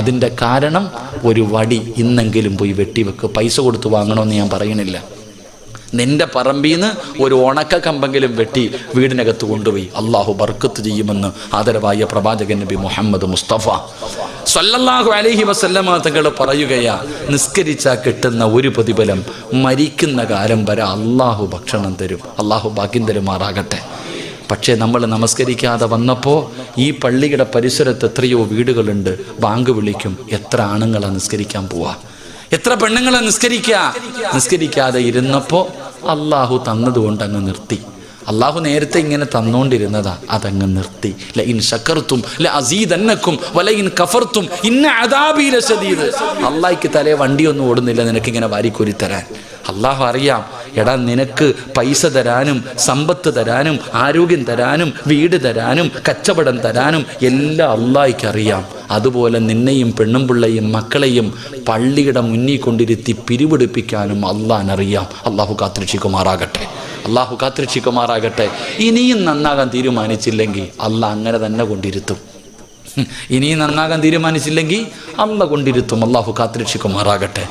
അതിൻ്റെ കാരണം ഒരു വടി ഇന്നെങ്കിലും പോയി വെട്ടിവെക്ക്. പൈസ കൊടുത്ത് വാങ്ങണമെന്ന് ഞാൻ പറയണില്ല. നിന്റെ പറമ്പിൽ നിന്ന് ഒരു ഉണക്ക കമ്പെങ്കിലും വെട്ടി വീടിനകത്ത് കൊണ്ടുപോയി അള്ളാഹു ബർക്കത്ത് ചെയ്യുമെന്ന് ആദരവായ പ്രവാചകൻ നബി മുഹമ്മദ് മുസ്തഫ സ്വല്ലല്ലാഹു അലൈഹി വസല്ലമ തങ്ങൾ പറയുകയാ, നിസ്കരിച്ചാൽ കിട്ടുന്ന ഒരു പ്രതിഫലം മരിക്കുന്ന കാലം വരെ അള്ളാഹു ഭക്ഷണം തരും. അള്ളാഹു ഭാഗ്യം തരുമാറാകട്ടെ. പക്ഷേ നമ്മൾ നമസ്കരിക്കാതെ വന്നപ്പോൾ ഈ പള്ളിയുടെ പരിസരത്ത് എത്രയോ വീടുകളുണ്ട്. ബാങ്ക് വിളിക്കും. എത്ര ആണുങ്ങളാണ് നിസ്കരിക്കാൻ പോവാ? എത്ര പെണ്ണുങ്ങളെ നിസ്കരിക്കാതെ ഇരുന്നപ്പോൾ അള്ളാഹു തന്നതുകൊണ്ട് അങ്ങ് നിർത്തി. അള്ളാഹു നേരത്തെ ഇങ്ങനെ തന്നുകൊണ്ടിരുന്നതാ, അതങ്ങ് നിർത്തി. ലഇൻ ശകർതും ലഅസീദന്നകും വലഇൻ കഫർതും ഇന്ന അദാബി ലശദീദ്. അള്ളാഹിക്ക് തലേ വണ്ടിയൊന്നും ഓടുന്നില്ല നിനക്കിങ്ങനെ വാരിക്കോരി തരാൻ. അള്ളാഹു അറിയാം, എടാ നിനക്ക് പൈസ തരാനും സമ്പത്ത് തരാനും ആരോഗ്യം തരാനും വീട് തരാനും കച്ചവടം തരാനും എല്ലാം അള്ളാഹിക്ക് അറിയാം. അതുപോലെ നിന്നെയും പെണ്ണും പിള്ളയും മക്കളെയും പള്ളിയുടെ മുന്നിൽ കൊണ്ടിരുത്തി പിരിവെടുപ്പിക്കാനും അള്ളാഹിനറിയാം. അള്ളാഹു കാത്തിരക്ഷിക്കുമാറാകട്ടെ. അള്ളാഹു കാത്തിരക്ഷിക്കുമാറാകട്ടെ. ഇനിയും നന്നാകാൻ തീരുമാനിച്ചില്ലെങ്കിൽ അള്ളാഹ് അങ്ങനെ തന്നെ കൊണ്ടിരുത്തും. ഇനിയും നന്നാകാൻ തീരുമാനിച്ചില്ലെങ്കിൽ അള്ളാഹ് കൊണ്ടിരുത്തും. അള്ളാഹു കാത്തിരക്ഷിക്കുമാറാകട്ടെ.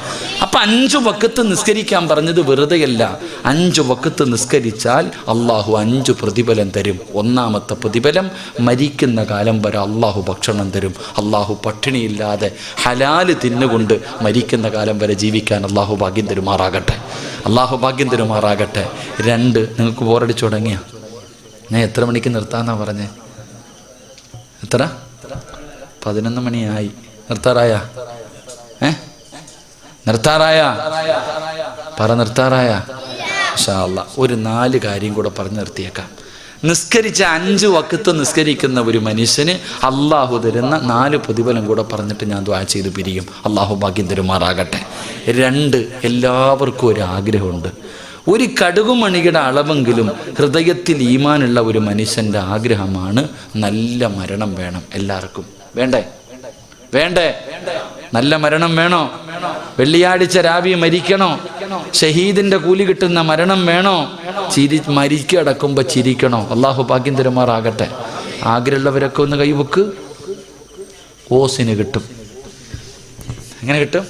അപ്പം 5 വഖത്ത് നിസ്കരിക്കാൻ പറഞ്ഞത് വെറുതെയല്ല. 5 വഖത്ത് നിസ്കരിച്ചാൽ അള്ളാഹു 5 പ്രതിഫലം തരും. ഒന്നാമത്തെ പ്രതിഫലം, മരിക്കുന്ന കാലം വരെ അള്ളാഹു ഭക്ഷണം തരും. അള്ളാഹു പട്ടിണിയില്ലാതെ ഹലാല് തിന്നുകൊണ്ട് മരിക്കുന്ന കാലം വരെ ജീവിക്കാൻ അള്ളാഹു ഭാഗ്യം തരുമാറാകട്ടെ. അള്ളാഹു ഭാഗ്യം തരുമാറാകട്ടെ. 2, നിങ്ങൾക്ക് ബോറടിച്ചു തുടങ്ങിയ ഞാൻ എത്ര മണിക്ക് നിർത്താന്നാ പറഞ്ഞേ? എത്ര? 11 മണിയായി. നിർത്താറായ? നിർത്താറായ? പറ, നിർത്താറായ? ഇൻഷാ അല്ലാഹ് ഒരു 4 കാര്യം കൂടെ പറഞ്ഞു നിർത്തിയേക്കാം. നിസ്കരിച്ച 5 വഖത്ത് നിസ്കരിക്കുന്ന ഒരു മനുഷ്യന് അള്ളാഹു തരുന്ന 4 പ്രതിഫലം കൂടെ പറഞ്ഞിട്ട് ഞാൻ ദുആ ചെയ്ത് പിരിയും. അള്ളാഹു ഭാഗ്യം തരുമാറാകട്ടെ. 2, എല്ലാവർക്കും ഒരു ആഗ്രഹമുണ്ട്. ഒരു കടുകുമണിയുടെ അളവെങ്കിലും ഹൃദയത്തിൽ ഈമാനുള്ള ഒരു മനുഷ്യൻ്റെ ആഗ്രഹമാണ് നല്ല മരണം വേണം. എല്ലാവർക്കും വേണ്ടേ? നല്ല മരണം വേണോ? വെള്ളിയാഴ്ച രാവിലെ മരിക്കണോ? ഷഹീദിന്റെ കൂലി കിട്ടുന്ന മരണം വേണോ? മരിക്കടക്കുമ്പോൾ ചിരിക്കണോ? അള്ളാഹു ഭാഗ്യം തരുമാറാകട്ടെ. ആഗ്രഹമുള്ളവരൊക്കെ ഒന്ന് കൈവക്ക്. ഓസിന് കിട്ടും. എങ്ങനെ കിട്ടും?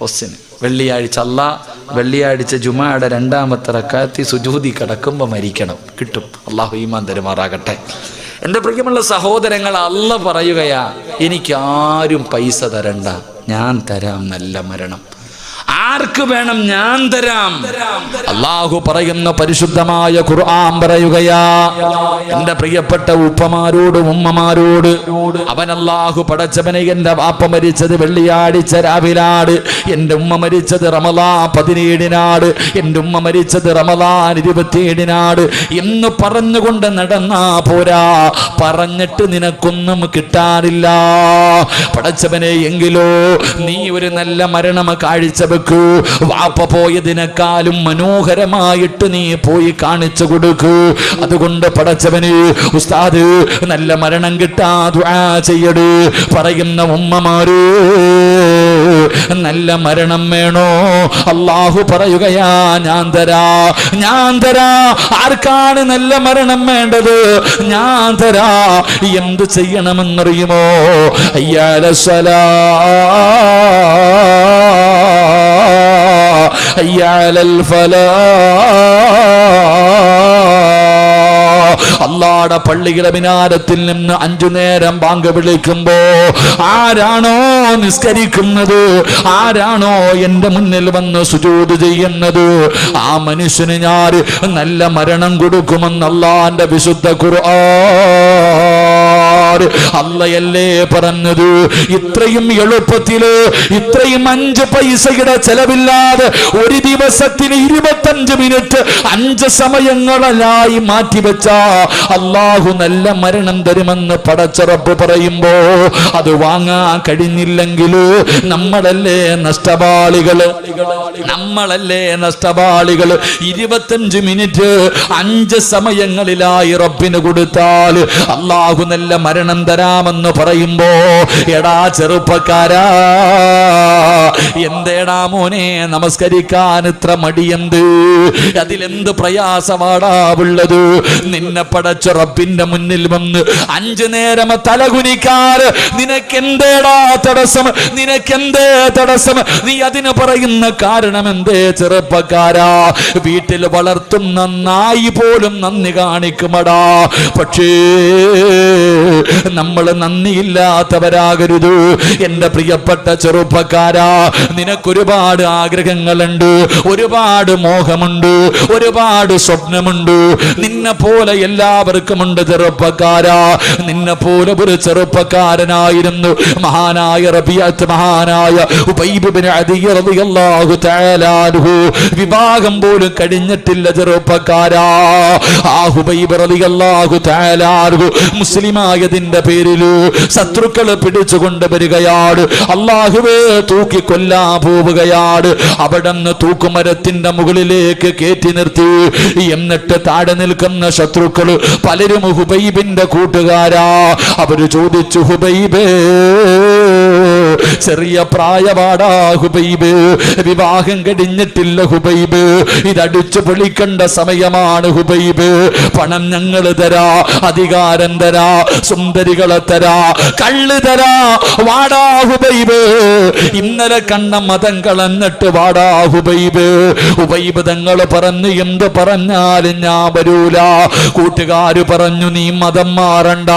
ഓസിന്. വെള്ളിയാഴ്ച വെള്ളിയാഴ്ച ജുമായുടെ 2ാമത്തെ റക്അത്തിൽ സുജൂദി കിടക്കുമ്പോൾ മരിക്കണം, കിട്ടും. അള്ളാഹു ഈമാൻ തരുമാറാകട്ടെ. എൻ്റെ പ്രിയമുള്ള സഹോദരങ്ങൾ, അല്ലാഹ് പറയുകയാ, എനിക്കാരും പൈസ തരണ്ട, ഞാൻ തരാം നല്ല മരണം. ആർക്ക് വേണം? ഞാൻ തരാം. അല്ലാഹു പറയുന്ന പരിശുദ്ധമായ ഖുർആൻ പറയുകയാ, എൻ്റെ പ്രിയപ്പെട്ട ഉപ്പമാരോട് ഉമ്മമാരോട്, അവൻ അല്ലാഹു പടച്ചവനെ, എൻ്റെ വാപ്പ മരിച്ചത് വെള്ളിയാഴ്ച രാവിലാണ്, എൻ്റെ ഉമ്മ മരിച്ചത് റമളാൻ 17-നാണ്, എൻ്റെ ഉമ്മ മരിച്ചത് റമളാൻ 27-നാണ് എന്ന് പറഞ്ഞുകൊണ്ട് നടന്നാ പോരാ. പറഞ്ഞിട്ട് നിനക്കൊന്നും കിട്ടാനില്ല പടച്ചവനെ. എങ്കിലോ നീ ഒരു നല്ല മരണം കാഴ്ചവെക്കൂ. വാപ്പ പോയതിനേക്കാളും മനോഹരമായിട്ട് നീ പോയി കാണിച്ചു കൊടുക്കൂ. അതുകൊണ്ട് പടച്ചവന്, ഉസ്താദ് നല്ല മരണം കിട്ടാ ദുആ ചെയ്യട് പറയുന്ന ഉമ്മമാര്, നല്ല മരണം വേണോ? അല്ലാഹു പറയുകയാ, ഞാൻ തരാ. ആർക്കാണ് നല്ല മരണം വേണ്ടത്? ഞാൻ തരാ. എന്ത് ചെയ്യണമെന്നറിയുമോ? അയ്യാലസ്സലാ അയ്യാലൽ ഫലാ. അല്ലാഹുവിന്റെ പള്ളിയുടെ മിനാരത്തിൽ നിന്ന് 5 നേരം ബാങ്ക് വിളിക്കുമ്പോ ആരാണോ നിസ്കരിക്കുന്നത്, ആരാണോ എൻ്റെ മുന്നിൽ വന്ന് സുജൂദ് ചെയ്യുന്നത്, ആ മനുഷ്യന് ഞാൻ നല്ല മരണം കൊടുക്കുമെന്ന് അല്ലാഹുവിന്റെ വിശുദ്ധ ഖുർആൻ. അല്ലയല്ലേ പറഞ്ഞത്? ഇത്രയും എളുപ്പത്തില്, ഇത്രയും 5 പൈസയുടെ ചെലവില്ലാതെ ഒരു ദിവസത്തിന് 25 മിനിറ്റ് 5 സമയങ്ങളായി മാറ്റിവെച്ച അല്ലാഹു നല്ല മരണം തരുമെന്ന് പടച്ച റബ്ബ് പറയുമ്പോ അത് വാങ്ങാൻ കഴിഞ്ഞില്ലെങ്കിൽ നമ്മളല്ലേ നഷ്ടവാളികള്? 25 മിനിറ്റ് 5 സമയങ്ങളിലായി റബ്ബിന് കൊടുത്താൽ അല്ലാഹു നല്ല മരണം തരാമെന്ന് പറയുമ്പോ, എടാ ചെറുപ്പക്കാരാ, എന്തേടാ മോനെ നമസ്കരിക്കാൻ ഇത്ര മടിയെന്ത്? അതിലെന്ത് പ്രയാസമാടാവുള്ളത്? നിന്നെ പടച്ച റബ്ബിന്റെ മുന്നിൽ വന്ന് 5 നേരം തലകുനിക്കാറ് നിനക്കെന്തേടാ തടസ്സം? തടസ്സം? നീ അതിന് പറയുന്ന കാരണം എന്തേ ചെറുപ്പക്കാരാ? വീട്ടിൽ വളർത്തുന്ന നായി പോലും നന്ദി കാണിക്കുമടാ. പക്ഷേ നമ്മൾ നന്ദിയില്ലാത്തവരാകരുത്. എൻ്റെ പ്രിയപ്പെട്ട ചെറുപ്പക്കാരാ, നിനക്കൊരുപാട് ആഗ്രഹങ്ങളുണ്ട്, ഒരുപാട് മോഹമുണ്ട്, ഒരുപാട് സ്വപ്നമുണ്ട്. നിന്നെ പോലെ എല്ലാവർക്കുമുണ്ട് ചെറുപ്പക്കാരാ. നിന്നെ പോലെ ഒരു ചെറുപ്പക്കാരനായിരുന്നു മഹാനായ റബീഅത്ത്, മഹാനായ ഉബൈബ് ഇബ്നു അദി റളിയല്ലാഹു തആല അൻഹു. വിവാഹം പോലും കഴിഞ്ഞിട്ടില്ല ചെറുപ്പക്കാരാ. ആ ഉബൈബ് റളിയല്ലാഹു തആല അൻഹു മുസ്ലിമായതിന്റെ പേരിൽ ശത്രുക്കൾ പിടിച്ചുകൊണ്ട് വരികയാണ്. അല്ലാഹുവേ തൂക്കി കൊല്ലാൻ പോവുകയാണ്. അവിടുന്ന് തൂക്കുമരത്തിന്റെ മുകളിലേക്ക് കയറ്റി നിർത്തി. എന്നിട്ട് താഴെ നിൽക്കുന്ന ശത്രുക്കൾ പലരും ഹുബൈബിന്റെ കൂട്ടുകാരാ. അവര് ചോദിച്ചു, ഹുബൈബേ, ചെറിയ പ്രായപാടാ ഹുബൈബ്, വിവാഹം കഴിഞ്ഞിട്ടില്ല ഹുബൈബ്, ഇതടിച്ചു പൊളിക്കേണ്ട സമയമാണ് ഹുബൈബ്. പണം ഞങ്ങൾ തരാ, അധികാരം തരാ, സുന്ദരികളെ തരാ, കള്ള് തരാ, വാടാ ഹുബൈബ്, ഇന്നലെ കണ്ട മതം കളഞ്ഞിട്ട് വാടാ ഹുബൈബ്. ഹുബൈബ് തങ്ങൾ പറഞ്ഞു, എന്ത് പറഞ്ഞാലും ഞാൻ വരൂല. കൂട്ടുകാര് പറഞ്ഞു, നീ മതം മാറണ്ട,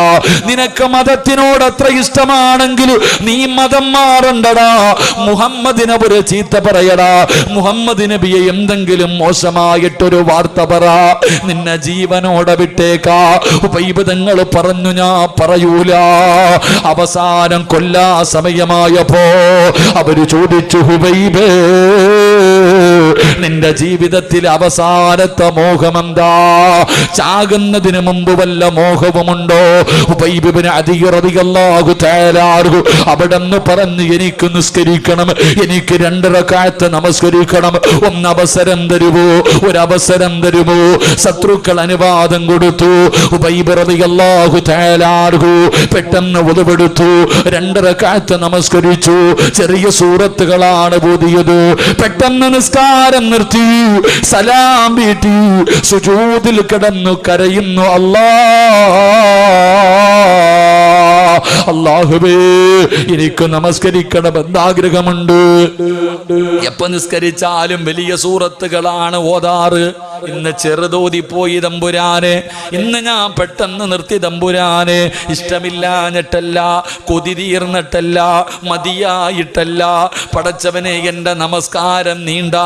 നിനക്ക് മതത്തിനോട് അത്ര ഇഷ്ടമാണെങ്കിൽ നീ മതം മാറണ്ടടാ. മുഹമ്മദിനെ ഒരു ചീത്ത പറയടാ, മുഹമ്മദ് നബിയെ എന്തെങ്കിലും മോശമായിട്ടൊരു വാർത്ത പറ, നിന്നെ ജീവനോടെ വിട്ടേക്കാ. ഉബൈബ് തങ്ങൾ പറഞ്ഞു, ഞാൻ പറയൂല. അവസാനം കൊല്ലാ സമയമായപ്പോ അവര് ചോദിച്ചു, ഹുബൈബേ, നിന്റെ ജീവിതത്തിൽ അവസാനത്തെ മോഹമെന്താ? ചാകുന്നതിന് മുമ്പ് വല്ല മോഹവുമുണ്ടോ? ഉബൈബ് ഇബ്നു അദി റളിയല്ലാഹു തആല അൻഹു അവിടെന്ന് പറഞ്ഞു, എനിക്ക് നിസ്കരിക്കണം, എനിക്ക് 2 റക്അത്ത് നമസ്കരിക്കണം, ഒന്ന് അവസരം തരുമോ? ഒരവസരം തരുമോ? ശത്രുക്കൾ അനുവാദം കൊടുത്തു. ഉബൈബ് റളിയല്ലാഹു തആല അൻഹു പെട്ടെന്ന് wuduവെടുത്തു, 2 റക്അത്ത് നമസ്കരിച്ചു. ചെറിയ സൂറത്തുകളാണ് ഓതിയത്. പെട്ടെന്ന് നിസ്കാരം നിർത്തി, സലാം വീട്ടി, സുജൂദിൽ കിടന്നു കരയുന്നു, അല്ലാഹ് അല്ലാഹുവേ എനിക്ക് നമസ്കരിക്കണം എന്നാഗ്രഹമുണ്ട്. എപ്പോ നിസ്കരിച്ചാലും വലിയ സൂറത്തുകളാണ് ഓതാറ്. ഇന്ന് ചെറുതോതിപ്പോയി തമ്പുരാനെ, ഇന്ന് ഞാൻ പെട്ടെന്ന് നിർത്തി തമ്പുരാനെ. ഇഷ്ടമില്ലാഞ്ഞിട്ടല്ല, കൊതി തീർന്നിട്ടല്ല, മതിയായിട്ടല്ല. പടച്ചവനെ, എൻ്റെ നമസ്കാരം നീണ്ട.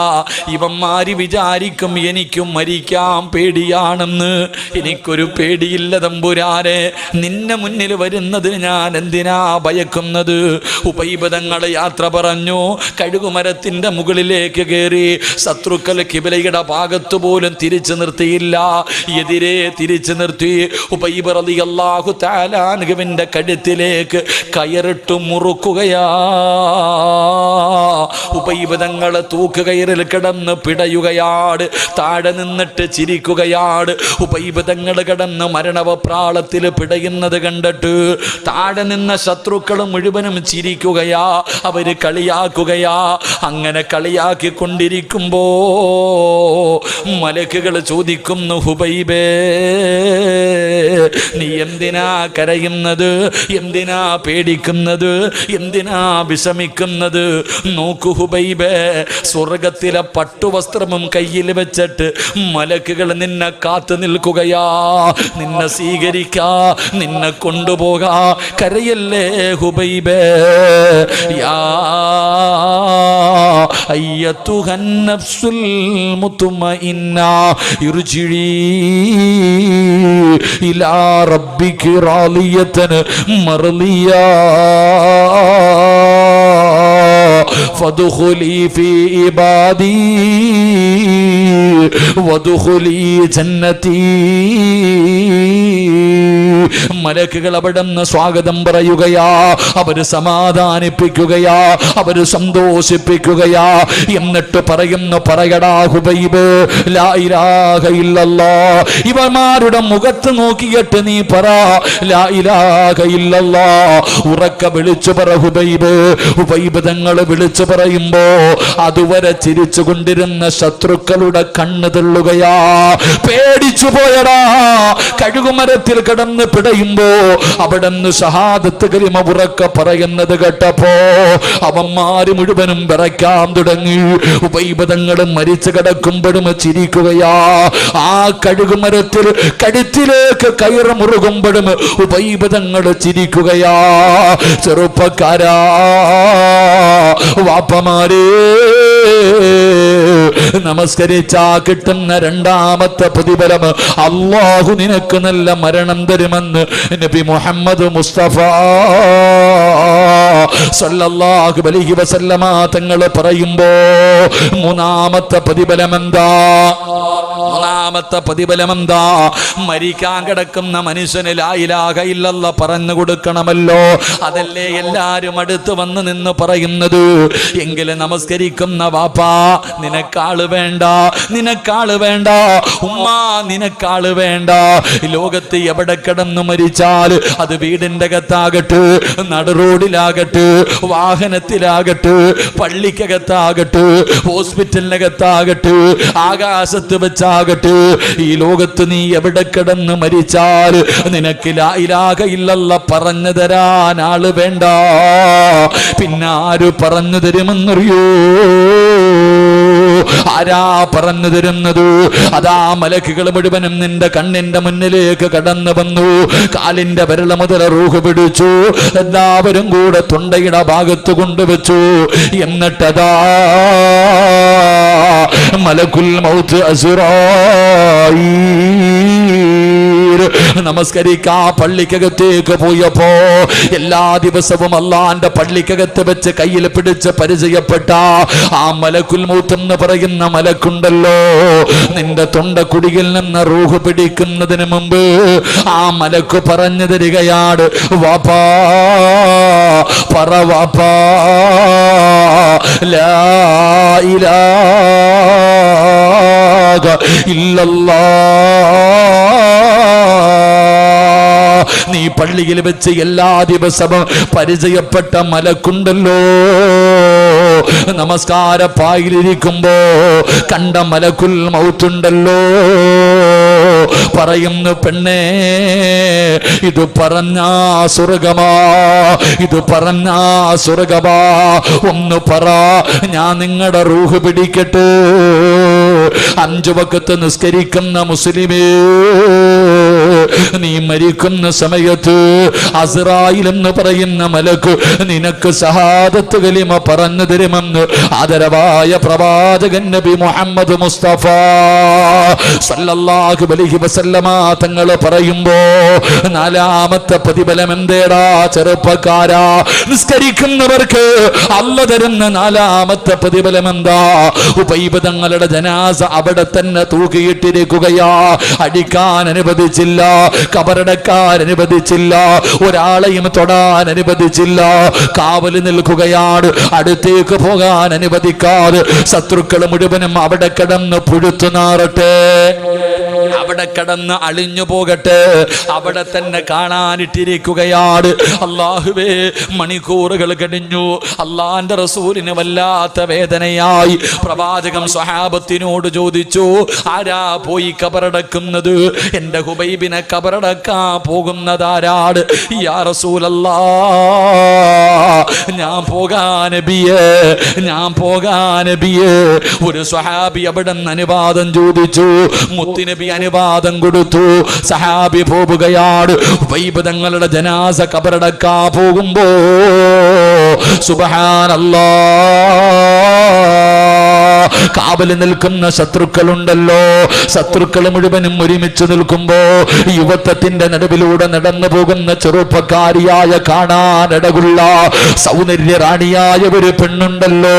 ഇവന്മാര് വിചാരിക്കും എനിക്കും മരിക്കാൻ പേടിയാണെന്ന്. എനിക്കൊരു പേടിയില്ല തമ്പുരാനെ. നിന്നെ മുന്നിൽ വരുന്നത് ഞാൻ എന്തിനാ ഭയക്കുന്നത്? ഉപൈബദങ്ങളെ യാത്ര പറഞ്ഞു, കഴുകുമരത്തിന്റെ മുകളിലേക്ക് കയറി. ശത്രുക്കൾ കിബിലയുടെ ഭാഗത്ത് പോലും തിരിച്ചു നിർത്തിയില്ല, എതിരെ തിരിച്ചു നിർത്തി. ഉബൈബ് റളിയല്ലാഹു തആല അൻഹുവിന്റെ കഴുത്തിലേക്ക് കയറിട്ട് മുറുക്കുകയാ. ഉബൈബ് തങ്ങളെ തൂക്കുകയറിൽ കിടന്ന് പിടയുകയാണ്, താഴെ നിന്നിട്ട് ചിരിക്കുകയാണ്. ഉബൈബ് തങ്ങൾ കിടന്ന് മരണവപ്രാളത്തിൽ പിടയുന്നത് കണ്ടിട്ട് താഴെ നിന്ന ശത്രുക്കൾ മുഴുവനും ചിരിക്കുകയാ, അവര് കളിയാക്കുകയാ. അങ്ങനെ കളിയാക്കിക്കൊണ്ടിരിക്കുമ്പോ മലക്കുകൾ ചോദിക്കുന്നു, ഹുബൈബേ നീ എന്തിനാ കരയുന്നത്? എന്തിനാ പേടിക്കുന്നത്? എന്തിനാ വിഷമിക്കുന്നത്? നോക്കൂ ഹുബൈബേ, സ്വർഗത്തിലെ പട്ടുവസ്ത്രവും കയ്യിൽ വെച്ചിട്ട് മലക്കുകൾ നിന്നെ കാത്തു നിൽക്കുകയാ, നിന്നെ സ്വീകരിക്കാ, നിന്നെ കൊണ്ടുപോകാ. കരയല്ലേ ഹുബൈബേ. യാ അയ്യത്തുഹൻ നഫ്സുൽ മുത്മഇന്ന ഇർജിഇ ഇലാ റബ്ബികി റാളിയതൻ മർളിയാ ഫദ്ഖുലി ഫീ ഇബാദി വദ്ഖുലി ജന്നതി. മലക്കുകൾ അവിടുന്ന് സ്വാഗതം പറയുകയാ, അവര് സമാധാനിപ്പിക്കുകയാ, അവര് സന്തോഷിപ്പിക്കുകയാ. എന്നിട്ട് പറയുന്നു, പറയടാ ഹുബൈബ്, ലാ ഇലാഹ ഇല്ലല്ലാഹ്. ഇവന്മാരുടെ മുഖത്ത് നോക്കിയിട്ട് നീ പറ, ലാ ഇലാഹ ഇല്ലല്ലാഹ്. ഉറക്ക വിളിച്ചു പറ ഹുബൈബ്. ഹുബൈബ് തങ്ങൾ വിളിച്ചു പറയുമ്പോ അതുവരെ ചിരിച്ചു കൊണ്ടിരുന്ന ശത്രുക്കളുടെ കണ്ണ് തെള്ളുകയാ. പേടിച്ചു പോയടാ. കഴുകുമരത്തിൽ കിടന്ന് പിടയുമ്പോ അവിടുന്ന് ഷഹാദത്ത് കലിമ ഉറക്ക പറയുന്നത് കേട്ടപ്പോ അവന്മാര് മുഴുവനും വിറയ്ക്കാൻ തുടങ്ങി. ഉബൈബ് തങ്ങൾ മരിച്ചു കിടക്കുമ്പോഴും ചിരിക്കുകയാ. ആ കഴുകുമരത്തിൽ കഴുത്തിലേക്ക് കയറ് മുറുകുമ്പോഴും ഉബൈബ് തങ്ങൾ ചിരിക്കുകയാ. ചെറുപ്പക്കാരാ, വാപ്പമാരേ, നമസ്കരിച്ചാ കിട്ടുന്ന രണ്ടാമത്തെ പ്രതിഫലം അല്ലാഹു നിനക്ക് നല്ല മരണം തരുമെന്ന് നബി മുഹമ്മദ് മുസ്തഫ സല്ലല്ലാഹു അലൈഹി വസല്ലമ തങ്ങൾ പറയുമ്പോ മൂന്നാമത്തെ പ്രതിഫലം എന്താ? മൂന്നാമത്തെ പ്രതിഫലം എന്താ? മരിക്കാൻ കിടക്കുന്ന മനുഷ്യന് ലാ ഇലാഹ ഇല്ലല്ലാഹ് പറഞ്ഞു കൊടുക്കണമല്ലോ. അതല്ലേ എല്ലാരും അടുത്ത് വന്ന് നിന്ന് പറയുന്നത്. എങ്കിലും നമസ്കരിക്കുന്ന വാപ്പാ, നിനക്കാള് വേണ്ട, നിനക്കാള് വേണ്ട. ഉമ്മ, നിനക്കാള് വേണ്ട. ലോകത്ത് എവിടെ കിടന്നു മരിച്ചാൽ അത് വീടിന്റെ അകത്താകട്ടെ, നടുറോഡിലാകട്ടെ, വാഹനത്തിലാകട്ടെ, പള്ളിക്കകത്താകട്ടെ, ഹോസ്പിറ്റലിനകത്താകട്ടെ, ആകാശത്ത് വെച്ചാകട്ടെ, ഈ ലോകത്ത് നീ എവിടെ കിടന്ന് മരിച്ചാൽ നിനക്ക് ലാ ഇലാഹ ഇല്ലല്ലാഹ് പറഞ്ഞു തരാൻ ആള് വേണ്ട. പിന്നെ ആര് പറഞ്ഞു തരുമെന്നറിയോ? ആരാ പറഞ്ഞു തരുന്നത്? അതാ മലക്കുകൾ മുഴുവനും നിന്റെ കണ്ണിന്റെ മുന്നിലേക്ക് കടന്നു വന്നു. കാലിന്റെ വിരൽ മുതൽ റൂഹ് പിടിച്ചു. എല്ലാവരും കൂടെ തൊണ്ടയുടെ ഭാഗത്ത് കൊണ്ടുവച്ചു. എന്നിട്ടതാ മലക്കുൽ മൗത്ത് അസ്റായീൽ നമസ്കരിക്കാ പള്ളിക്കകത്തേക്ക് പോയപ്പോ എല്ലാ ദിവസവും അള്ളാന്റെ പള്ളിക്കകത്ത് വെച്ച് കയ്യിൽ പിടിച്ച് പരിചയപ്പെട്ട ആ മലക്കുൽ മൗത്ത് എന്ന് പറയുന്ന മലക്കുണ്ടല്ലോ, നിന്റെ തൊണ്ടക്കുടിയിൽ നിന്ന് റൂഹ് പിടിക്കുന്നതിന് മുമ്പ് ആ മലക്ക് പറഞ്ഞു തരികയാണ്, വാപ്പാ പറ വാപ്പാ ലാ ഇലാഹ ഇല്ലല്ലാഹ്. നീ പള്ളിയിൽ വെച്ച് എല്ലാ ദിവസവും പരിചയപ്പെട്ട മലക്കുണ്ടല്ലോ, നമസ്കാരപ്പായിലിരിക്കുമ്പോ കണ്ട മലക്കുൽ മൗത്തുണ്ടല്ലോ, പറയുന്നു പെണ്ണേ, ഇത് പറഞ്ഞാ സ്വർഗമാ, ഇത് പറഞ്ഞാ സ്വർഗമാ, ഒന്ന് പറ, ഞാൻ നിങ്ങളുടെ റൂഹ് പിടിക്കട്ടെ. 5 വഖത്ത് നിസ്കരിക്കുന്ന മുസ്ലിമേ, നീ മരിക്കുന്ന സമയത്ത് അസ്റായിൽ എന്ന് പറയുന്ന മലക്ക് നിനക്ക് ശഹാദത്ത് കലിമ പറഞ്ഞു തരുമെന്ന് ആദരവായ പ്രവാചകൻ നബി മുഹമ്മദ് മുസ്തഫ സല്ലല്ലാഹു അലൈഹി വസല്ലമ തങ്ങൾ പറയുമ്പോ 4ാമത്തെ പ്രതിഫലം എന്തേടാ ചെറുപ്പക്കാരാ? നിസ്കരിക്കുന്നവർക്ക് അല്ലാഹു തരുന്ന 4ാമത്തെ പ്രതിഫലം എന്താ? ഉബൈബ് തങ്ങളുടെ ജനാസ അവിടെ തന്നെ തൂക്കിയിട്ടിരിക്കുകയാ. അടിക്കാൻ അനുവദിച്ചില്ല, കബറടക്കാൻ അനുവദിച്ചില്ല, ഒരാളെയും തൊടാൻ അനുവദിച്ചില്ല, കാവൽ നിൽക്കുകയാണ്. അടുത്തേക്ക് പോകാൻ അനുവദിക്കാതെ ശത്രുക്കൾ മുഴുവനും അവിടെ കിടന്ന് പുഴുത്തു നാറട്ടെ, അവിടെ കിടന്ന് അളിഞ്ഞു പോകട്ടെ, അവിടെ തന്നെ കാണാനിട്ടിരിക്കുകയാണ്. അല്ലാഹുവേ, മണിക്കൂറുകൾ കഴിഞ്ഞു. അള്ളാന്റെ റസൂലിന് വല്ലാത്ത വേദനയായി. പ്രവാചകൻ സ്വഹാബത്തിനോട് ചോദിച്ചു, ആരാ പോയി കബറടക്കുന്നത്? എന്റെ ഹുബൈബിനെ കബറടക്കാൻ പോകുന്നതാരാണ്? യാ റസൂലല്ലാഹ്, ഞാൻ പോകാൻ നബിയേ, ഞാൻ പോകാൻ നബിയേ. ഒരു സ്വഹാബി അവിടെ നിന്ന് അനുവാദം ചോദിച്ചു. മുത്തുനബി അനുവാദം കൊടുത്തു. സഹാബി പോവുകയാണ്. ഹുബൈബ് തങ്ങളുടെ ജനാസ കബറടക്കാൻ പോകുമ്പോ സുബ്ഹാനല്ലാഹ്, കാവല് നിൽക്കുന്ന ശത്രുക്കളുണ്ടല്ലോ, ശത്രുക്കൾ മുഴുവനും ഒരുമിച്ച് നിൽക്കുമ്പോ യുവത്വത്തിന്റെ നടുവിലൂടെ നടന്നു പോകുന്ന ചെറുപ്പക്കാരിയായ കാണാനിടകുള്ള സൗന്ദര്യ റാണിയായ ഒരു പെണ്ണുണ്ടല്ലോ,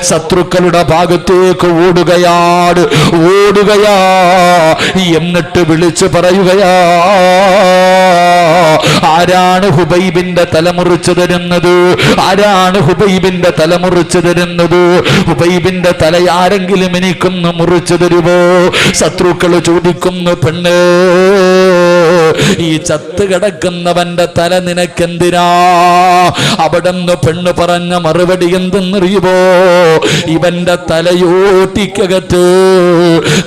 ശത്രുക്കളുടെ ഭാഗത്തേക്ക് ഓടുകയാണ്, ഓടുകയാ. എന്നിട്ട് വിളിച്ചു പറയുകയാ, ആരാണ് ഹുബൈബിന്റെ തലമുറിച്ചു തരുന്നത്? ആരാണ് ഹുബൈബിന്റെ തലമുറിച്ചു തരുന്നത്? ഹുബൈബിന്റെ തല ആരെങ്കിലും എനിക്കൊന്ന് മുറിച്ചു തരുമോ? ശത്രുക്കൾ ചോദിക്കുന്നു, പെണ്ണ്, ഈ ചത്ത് കിടക്കുന്നവന്റെ തല നിനക്കെന്തിനാ? അവിടെന്ന് പെണ്ണ് പറഞ്ഞ മറുപടി എന്തെന്നറിയുമോ? ഇവന്റെ തലയോട്ടിക്കകത്ത്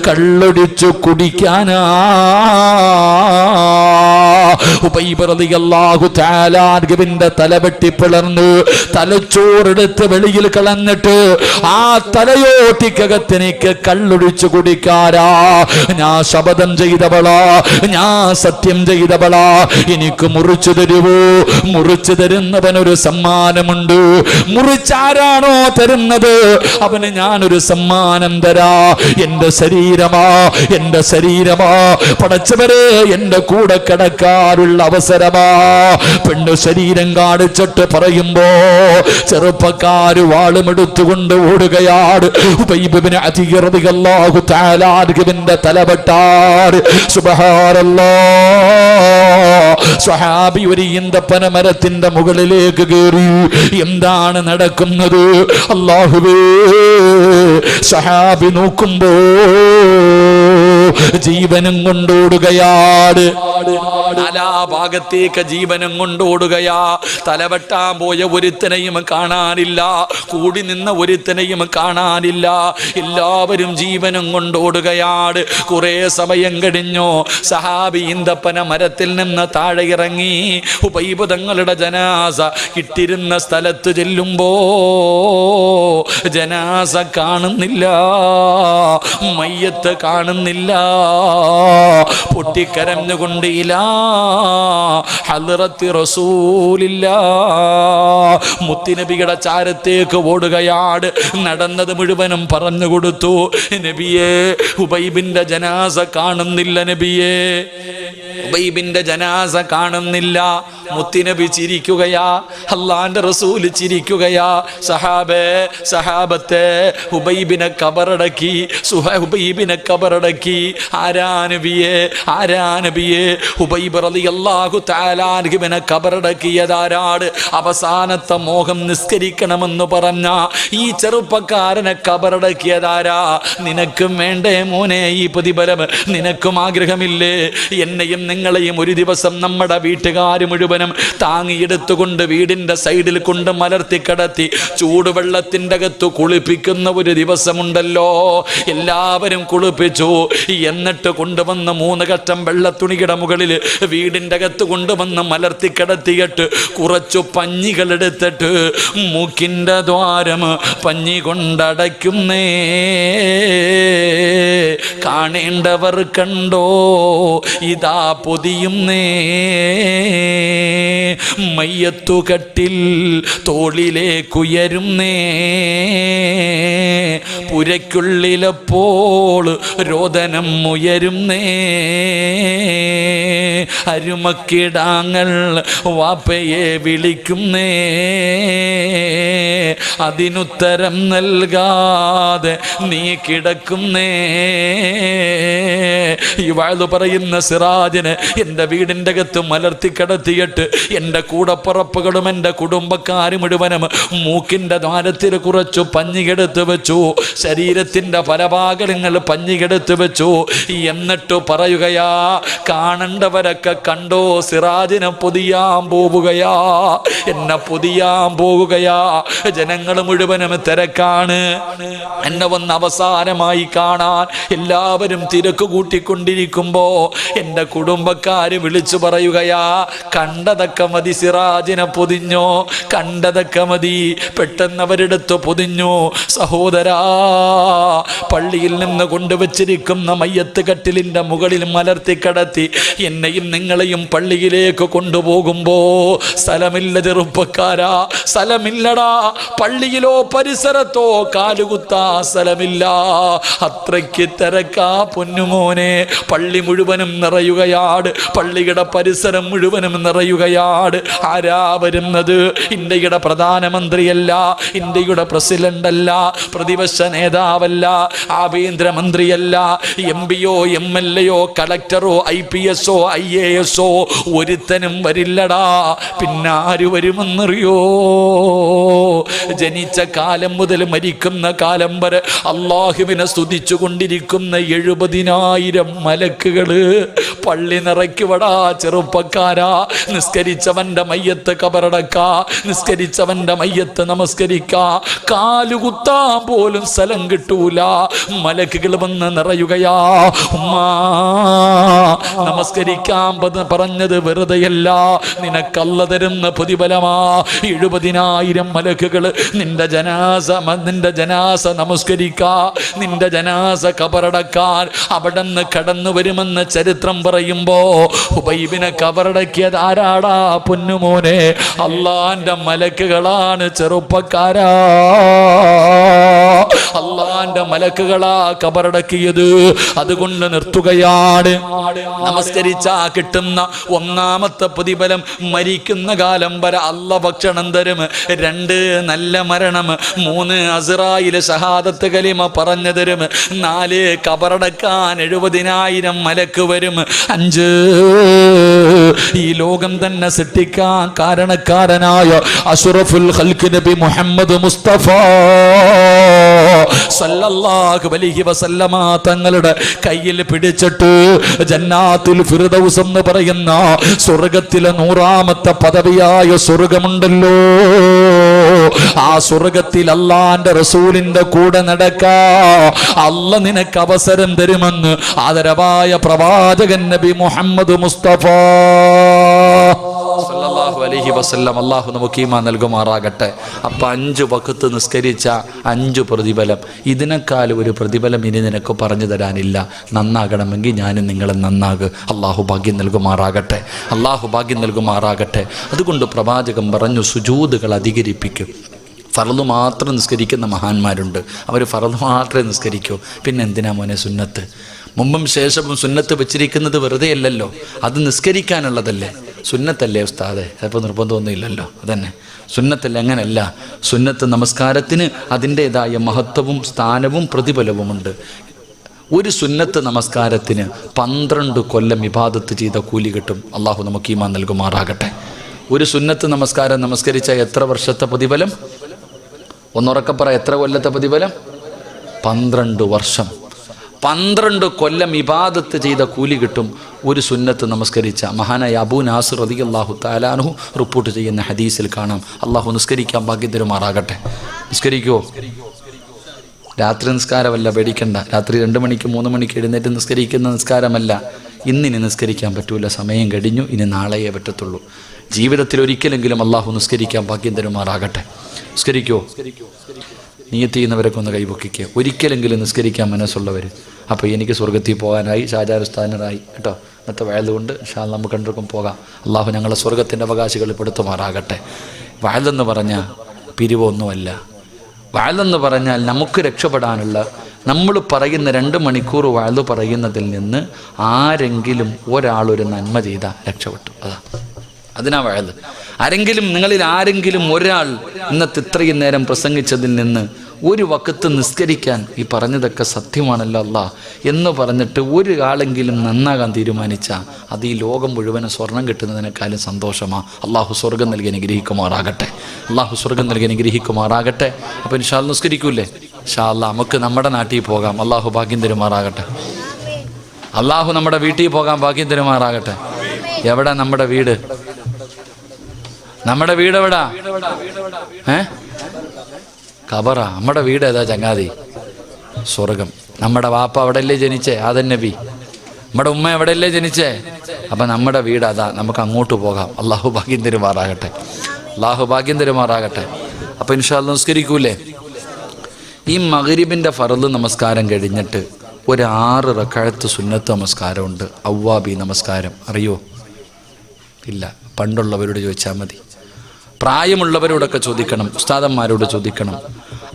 കള്ളൊടിച്ചു കുടിക്കാനാ. ഉബൈബ് റളിയല്ലാഹു തആല അൻഹുവിന്റെ തല വെട്ടിപ്പിളർന്ന് തലച്ചോറെടുത്ത് വെളിയിൽ കളഞ്ഞിട്ട് ആ തലയോട്ടിക്കകത്ത് എനിക്ക് കള്ളൊഴിച്ചു കുടിക്കാരാ. ഞാൻ ശപഥം ചെയ്തവളാ, ഞാൻ സത്യം ചെയ്തവളാ, എനിക്ക് മുറിച്ചു തരുവോ? മുറിച്ചു തരുന്നവനൊരു സമ്മാനമുണ്ട്. മുറിച്ചാരാണോ തരുന്നത് അവന് ഞാനൊരു സമ്മാനം തരാ. എന്റെ ശരീരമാ, എന്റെ ശരീരമാ, പടച്ചവരെ, എന്റെ കൂടെ കിടക്കാറുള്ള അവസരമാ. പെണ്ണ് ശരീരം കാണിച്ചിട്ട് പറയുമ്പോ ചെറുപ്പക്കാര് വാളുമെടുത്തുകൊണ്ട് ഓടുകയാണ്. ഉബൈബ് ഇബ്നു അദീ റളിയല്ലാഹു തആല അൻഹുവിന്റെ തലവെട്ടാറ്. സുബ്ഹാനല്ലാഹ്, സ്വഹാബി ഒരു ഈന്തപ്പന മരത്തിന്റെ മുകളിലേക്ക് കയറി. എന്താണ് നടക്കുന്നത്? അല്ലാഹുവേ, സ്വഹാബി നോക്കുമ്പോ ജീവനും കൊണ്ടോടുകയാണ്. നാലാ ഭാഗത്തേക്ക് ജീവനും കൊണ്ടോടുകയാ. തലവെട്ടാൻ പോയ ഒരുത്തനെയും കാണാനില്ല, കൂടി നിന്ന ഒരുത്തനെയും കാണാനില്ല. എല്ലാവരും ജീവനും കൊണ്ടോടുകയാണ്. കുറെ സമയം കഴിഞ്ഞു. സഹാബി ഈന്തപ്പന മരത്തിൽ നിന്ന് താഴെ ഇറങ്ങി ഉബൈബ് തങ്ങളുടെ ജനാസ ഇട്ടിരുന്ന സ്ഥലത്ത് ചെല്ലുമ്പോ ജനാസ കാണുന്നില്ല, മയ്യത്ത് കാണുന്നില്ല. പൊട്ടിക്കരഞ്ഞുകൊണ്ട് ഇലാ ഹദ്റത്തി റസൂലില്ലാഹ്, മുത്തുനബിയുടെ ചാരത്തേക്ക് ഓടുകയാണ്. നടന്നത് മുഴുവനും പറഞ്ഞു കൊടുത്തു. നബിയേ, ഉബൈബിന്റെ ജനാസ കാണുന്നില്ല. നബിയേ, ഉബൈബിന്റെ ജനാസ കാണുന്നില്ല. മുത്തുനബി ചിരിക്കുകയാ, അല്ലാഹുവിന്റെ റസൂൽ ചിരിക്കുകയാ. സഹാബേ, സഹാബത്തെ, ഹുബൈബിനെ കബറടക്കി, ഹുബൈബിനെ കബറടക്കി. ആരാ നബിയേ ഹുബൈബ് റളിയല്ലാഹു തആല അൻഹുവിനെ ഖബറടക്കിയതാരാട്? അവസാനത്തെ മോഹം നിസ്കരിക്കണമെന്ന് പറഞ്ഞ ഈ ചെറുപ്പക്കാരനെ ഖബറടക്കിയതാരാ? നിനക്കും വേണ്ടേ മോനെ ഈ പ്രതിഫലം? നിനക്കും ആഗ്രഹമില്ലേ എന്നെയും നിങ്ങളെയും ഒരു ദിവസം നമ്മുടെ വീട്ടുകാർ മുഴുവനും താങ്ങിയെടുത്തുകൊണ്ട് വീടിൻ്റെ സൈഡിൽ കൊണ്ട് മലർത്തി കിടത്തി ചൂടുവെള്ളത്തിൻ്റെ അകത്ത് കുളിപ്പിക്കുന്ന ഒരു ദിവസമുണ്ടല്ലോ? എല്ലാവരും കുളിപ്പിച്ചു. എന്നിട്ട് കൊണ്ടുവന്ന് 3 കഷ്ടം വെള്ളത്തുണിയുടെ മുകളിൽ വീടിൻ്റെ അകത്ത് കൊണ്ടുവന്ന് മലർത്തി കിടത്തിയിട്ട് കുറച്ചു പഞ്ഞികൾ എടുത്തിട്ട് മൂക്കിൻ്റെ ദ്വാരം പഞ്ഞി കൊണ്ടടയ്ക്കുന്നേ. കാണേണ്ടവർ കണ്ടോ ഇതാ പൊതിയുന്നേ. മയ്യത്തുകട്ടിൽ തോളിലേക്കുയരുന്നേ. പുരയ്ക്കുള്ളിലപ്പോൾ രോദനം ഉയരുന്നേ. അരുമക്കിടാങ്ങൾ വാപ്പയെ വിളിക്കുന്നേ. അതിനുത്തരം നൽകാതെ നീ കിടക്കുന്നേ. ഈ വാഴ് പറയുന്ന സിറാജിനെ എൻ്റെ വീടിൻ്റെ അകത്ത് മലർത്തി കിടത്തിയിട്ട് എൻ്റെ കൂടപ്പുറപ്പുകളും എൻ്റെ കുടുംബക്കാരും മുഴുവനും മൂക്കിൻ്റെ ദ്വാരത്തിൽ കുറച്ചു പഞ്ഞികെടുത്ത് വെച്ചു. ശരീരത്തിൻ്റെ പല ഭാഗങ്ങൾ പഞ്ഞികെടുത്ത് വെച്ചു. എന്നിട്ട് പറയുകയാ, കാണേണ്ടവരൊക്കെ കണ്ടോ സിറാജിനെ പൊതിയാൻ പോവുകയാ, എന്നെ പൊതിയാൻ പോവുകയാ. ജനങ്ങൾ മുഴുവനും തിരക്കാണ്. എന്നെ വന്ന് അവസാനമായി കാണാൻ എല്ലാവരും തിരക്ക് കൂട്ടിക്കൊണ്ടിരിക്കുമ്പോ എൻ്റെ കുടുംബക്കാര് വിളിച്ചു പറയുകയാ, കണ്ടതൊക്കെ മതി, സിറാജിനെ പൊതിഞ്ഞോ, കണ്ടതൊക്കെ മതി. പെട്ടെന്ന് അവരെടുത്ത് പൊതിഞ്ഞു. സഹോദരാ, പള്ളിയിൽ നിന്ന് കൊണ്ടുവച്ചിരിക്കുന്ന മയ്യത്ത് കട്ടിലിൻ്റെ മുകളിൽ മലർത്തി കിടത്തി എന്നെയും നിങ്ങളെയും പള്ളിയിലേക്ക് കൊണ്ടുപോകുമ്പോ സ്ഥലമില്ല ചെറുപ്പക്കാരാ, സ്ഥലമില്ലടാ. പള്ളിയിലോ പരിസരത്തോ കാലുകുത്താ സ്ഥലമില്ല. അത്രയ്ക്ക് തിരക്കാ പൊന്നുമോനെ. പള്ളി മുഴുവനും നിറയുകയാണ്. പള്ളിയുടെ പരിസരം മുഴുവനും നിറയുകയാണ്. ആരാ വരുന്നത്? ഇന്ത്യയുടെ പ്രധാനമന്ത്രിയല്ല, ഇന്ത്യയുടെ പ്രസിഡന്റ് അല്ല, പ്രതിപക്ഷ നേതാവല്ല, ആഭ്യന്തരമന്ത്രിയല്ല, MP-യോ MLA-യോ കളക്ടറോ IPS IAS ഒരുത്തനും വരില്ലടാ. പിന്നെ ആര് വരുമെന്നറിയോ? ജനിച്ച കാലം മുതൽ മരിക്കുന്ന കാലം വരെ അള്ളാഹുവിനെ സ്തുതിച്ചു കൊണ്ടിരിക്കുന്ന 70,000 മലക്കുകള് പള്ളി നിറയ്ക്കുവടാ ചെറുപ്പക്കാരാ. നിസ്കരിച്ചവന്റെ മയ്യത്ത് കബറടക്ക, നിസ്കരിച്ചവന്റെ മയ്യത്ത് നമസ്കരിക്ക. കാലുകുത്താൻ പോലും സ്ഥലം കിട്ടൂല. മലക്കുകൾ വന്ന് നിറയുകയാ. ഉമ്മാ, നമസ്കരിക്കാൻ പറഞ്ഞത് വെറുതെയല്ല, നിനക്കല്ല തരുന്ന പ്രതിഫലമാ. 70,000 മലക്കുകൾ നിന്റെ ജനാസ നമസ്കരിക്കാ, നിന്റെ ജനാസ കബറടക്കാൻ അവിടെ നിന്ന് കടന്നു വരുമെന്ന് ചരിത്രം പറയുമ്പോ ഹുബൈബിനെ കബറടക്കിയത് ആരാടാ പൊന്നുമോനെ? അള്ളാന്റെ മലക്കുകളാണ് ചെറുപ്പക്കാരാ. അള്ളാന്റെ മലക്കുകളാ കബറടക്കിയത്. അതുകൊണ്ട് നിർത്തുകയാണ്. നമസ്കരിച്ചാ കിട്ടുന്ന 1ാമത്തെ പ്രതിഫലം മരിക്കുന്ന കാലം വരെ അല്ല ഭക്ഷണം തരും. 2 നല്ല മരണം, 3 അസ്റായിൽ ഷഹാദത്ത് കലിമ പറഞ്ഞു തരും, 4 കബറടക്കാൻ 70,000 മലക്ക് വരും, 5 ഈ ലോകം തന്നെ സൃഷ്ടിക്കാൻ കാരണക്കാരനായ അഷ്റഫുൽ ഖൽഖ് നബി മുഹമ്മദ് മുസ്തഫ സല്ലല്ലാഹു അലൈഹി വസല്ലമ തങ്ങളുടെ കയ്യിൽ പിടിച്ചിട്ട് ജന്നാത്തുൽ ഫിർദൗസ് എന്ന് പറയുന്ന സ്വർഗ്ഗത്തിലെ 100ാമത്തെ പദവിയായ സ്വർഗ്ഗമുണ്ടല്ലോ, ആ സ്വർഗ്ഗത്തിൽ അല്ലാഹുവിന്റെ റസൂലിന്റെ കൂടെ നടക്കാ അല്ല നിനക്ക് അവസരം തരുമെന്ന് ആദരവായ പ്രവാചകൻ നബി മുഹമ്മദ് മുസ്തഫ സല്ലല്ലാഹു അലൈഹി വസല്ലം അല്ലാഹു നമുക്ക് ഈമാൻ നൽകുമാറാകട്ടെ. അപ്പം 5 വഖത്ത് നിസ്കരിച്ച 5 പ്രതിഫലം, ഇതിനേക്കാൾ ഒരു പ്രതിഫലം ഇനി നിനക്ക് പറഞ്ഞു തരാനില്ല. നന്നാകണമെങ്കിൽ ഞാനും നിങ്ങളും നന്നാകുക. അള്ളാഹു ഭാഗ്യം നൽകുമാറാകട്ടെ, അള്ളാഹു ഭാഗ്യം നൽകുമാറാകട്ടെ. അതുകൊണ്ട് പ്രവാചകൻ പറഞ്ഞു, സുജൂദുകൾ അധികരിപ്പിക്കും. ഫർള് മാത്രം നിസ്കരിക്കുന്ന മഹാന്മാരുണ്ട്, അവർ ഫർള് മാത്രമേ നിസ്കരിക്കൂ. പിന്നെ എന്തിനാ മോനെ സുന്നത്ത്? മുമ്പും ശേഷവും സുന്നത്ത് വെച്ചിരിക്കുന്നത് വെറുതെ അല്ലല്ലോ, അത് നിസ്കരിക്കാനുള്ളതല്ലേ. സുന്നത്തല്ലേ ഉസ്താദെ? ചിലപ്പോൾ നിർബന്ധമൊന്നുമില്ലല്ലോ, അതന്നെ സുന്നത്തല്ലേ? അങ്ങനെയല്ല. സുന്നത്ത് നമസ്കാരത്തിന് അതിൻ്റേതായ മഹത്വവും സ്ഥാനവും പ്രതിഫലവുമുണ്ട്. ഒരു സുന്നത്ത് നമസ്കാരത്തിന് 12 കൊല്ലം ഇബാദത്ത് ചെയ്ത കൂലി കിട്ടും. അള്ളാഹു നമുക്ക് ഈമാൻ നൽകുമാറാകട്ടെ. ഒരു സുന്നത്ത് നമസ്കാരം നമസ്കരിച്ച എത്ര വർഷത്തെ പ്രതിഫലം? ഒന്നുറക്കെ പറ, എത്ര കൊല്ലത്തെ പ്രതിഫലം? 12 വർഷം. 12 കൊല്ലം ഇബാദത്ത് ചെയ്ത കൂലി കിട്ടും ഒരു സുന്നത്ത് നമസ്കരിച്ച. മഹാനായ അബൂ നാസിർ റളിയല്ലാഹു തആല അൻഹു റിപ്പോർട്ട് ചെയ്യുന്ന ഹദീസിൽ കാണാം. അള്ളാഹു നിസ്കരിക്കാൻ ഭാഗ്യം തരുമാറാകട്ടെ. നിസ്കരിക്കുമോ? രാത്രി നിസ്കാരമല്ല, പേടിക്കണ്ട. രാത്രി 2 മണിക്ക് 3 മണിക്ക് എഴുന്നേറ്റ് നിസ്കരിക്കുന്ന നിസ്കാരമല്ല. ഇന്നിനി നിസ്കരിക്കാൻ പറ്റൂല, സമയം കഴിഞ്ഞു, ഇനി നാളെയേ പറ്റത്തുള്ളൂ. ജീവിതത്തിൽ ഒരിക്കലെങ്കിലും അള്ളാഹു നിസ്കരിക്കാൻ ഭാഗ്യം തരുമാറാകട്ടെ. നിസ്കരിക്കുമോ? നിയത്ത് ചെയ്യുന്നവരൊക്കെ ഒന്ന് കൈപൊക്കിക്കുക. ഒരിക്കലെങ്കിലും നിസ്കരിക്കാൻ മനസ്സുള്ളവർ. അപ്പോൾ എനിക്ക് സ്വർഗത്തിൽ പോകാനായി, ഷാജാറുസ്ഥാനറായി കേട്ടോ. ഇന്നത്തെ വയലുകൊണ്ട് നമുക്ക് കണ്ടിർക്കും പോകാം. അള്ളാഹു ഞങ്ങളെ സ്വർഗത്തിൻ്റെ അവകാശികളിൽ പെടുത്തുമാറാകട്ടെ. വയലെന്ന് പറഞ്ഞാൽ പിരിവൊന്നുമല്ല. വയലെന്ന് പറഞ്ഞാൽ നമുക്ക് രക്ഷപ്പെടാനുള്ള, നമ്മൾ പറയുന്ന 2 മണിക്കൂർ വയല് പറയുന്നതിൽ നിന്ന് ആരെങ്കിലും ഒരാളൊരു നന്മ ചെയ്താൽ രക്ഷപ്പെട്ടു. അതിനാ വയല്. ആരെങ്കിലും, നിങ്ങളിൽ ആരെങ്കിലും ഒരാൾ ഇന്നത്തെ ഇത്രയും നേരം പ്രസംഗിച്ചതിൽ നിന്ന് ഒരു വക്കത്ത് നിസ്കരിക്കാൻ, ഈ പറഞ്ഞതൊക്കെ സത്യമാണല്ലോ അല്ലാ എന്ന് പറഞ്ഞിട്ട് ഒരാളെങ്കിലും നന്നാകാൻ തീരുമാനിച്ചാൽ അത് ഈ ലോകം മുഴുവനും സ്വർണം കിട്ടുന്നതിനേക്കാളും സന്തോഷമാണ്. അള്ളാഹു സ്വർഗം നൽകി അനുഗ്രഹിക്കുമാറാകട്ടെ. അള്ളാഹു സ്വർഗം നൽകി അനുഗ്രഹിക്കുമാറാകട്ടെ. അപ്പോൾ ഇൻഷാ അല്ലാഹ് നിസ്കരിക്കൂലേ? ഇൻഷാ അല്ലാഹ് നമുക്ക് നമ്മുടെ നാട്ടിൽ പോകാം. അള്ളാഹു ഭാഗ്യം തരുമാറാകട്ടെ. അള്ളാഹു നമ്മുടെ വീട്ടിൽ പോകാൻ ഭാഗ്യം തരുമാറാകട്ടെ. എവിടെ നമ്മുടെ വീട്? നമ്മുടെ വീട് എവിടാ? ഖബറ. നമ്മുടെ വീട് ഏതാ ചങ്ങാതി? സ്വർഗം. നമ്മുടെ വാപ്പ അവിടെയല്ലേ ജനിച്ചേ? ആദം നബി. നമ്മുടെ ഉമ്മ എവിടെയല്ലേ ജനിച്ചേ? അപ്പം നമ്മുടെ വീട് അതാ. നമുക്ക് അങ്ങോട്ട് പോകാം. അള്ളാഹു ഭാഗ്യം തരുമാറാകട്ടെ. അള്ളാഹു ഭാഗ്യം തരുമാറാകട്ടെ. അപ്പം ഇൻഷാ അല്ലാഹ് നിസ്കരിക്കൂലേ? ഈ മഗ്രിബിൻ്റെ ഫർള് നമസ്കാരം കഴിഞ്ഞിട്ട് ഒരു 6 റക്അത്ത് സുന്നത്ത് നമസ്കാരമുണ്ട്. അവ്വാബി നമസ്കാരം. അറിയോ? ഇല്ല. പണ്ടുള്ളവരോട് ചോദിച്ചാൽ മതി. പ്രായമുള്ളവരോടൊക്കെ ചോദിക്കണം, ഉസ്താദന്മാരോട് ചോദിക്കണം.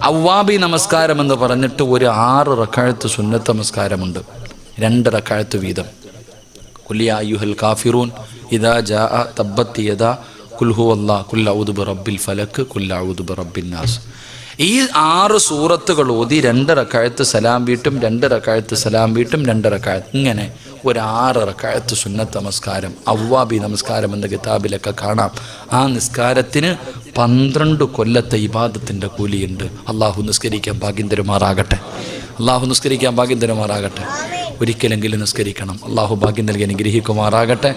അവ്വാബി നമസ്കാരം എന്ന് പറഞ്ഞിട്ട് ഒരു 6 റക്അത്ത് സുന്നത്ത് നമസ്കാരമുണ്ട്. 2 റക്അത്ത് വീതം. ഖുൽ യാ അയ്യുഹൽ കാഫിറൂൻ ഇദാ ജാഅ തബ്ബത് യദാ ഖുൽ ഹുവല്ലാഹ് ഖുൽ അഊദു ബിറബ്ബിൽ ഫലക് ഖുൽ അഊദു ബിറബ്ബിൻ നാസ്. ഈ 6 സൂറത്തുകൾ ഓതി 2 റക്അത്ത് സലാം വീട്ടും, 2 റക്അത്ത് സലാം വീട്ടും, 2 റക്അത്ത്, ഇങ്ങനെ ഒരു 6 റക്അത്ത് സുന്നത്ത് നമസ്കാരം, അവ്വാബി നമസ്കാരം എന്ന കിതാബിലൊക്കെ കാണാം. ആ നിസ്കാരത്തിന് 12 കൊല്ലത്തെ ഇബാദത്തിൻ്റെ കൂലിയുണ്ട്. അള്ളാഹു നിസ്കരിക്കാൻ ഭാഗ്യം തരുമാറാകട്ടെ. അള്ളാഹു നിസ്കരിക്കാൻ ഭാഗ്യം തരുമാറാകട്ടെ. ഒരിക്കലെങ്കിലും നിസ്കരിക്കണം. അള്ളാഹു ഭാഗ്യം നൽകി അനുഗ്രഹിക്കുമാറാകട്ടെ.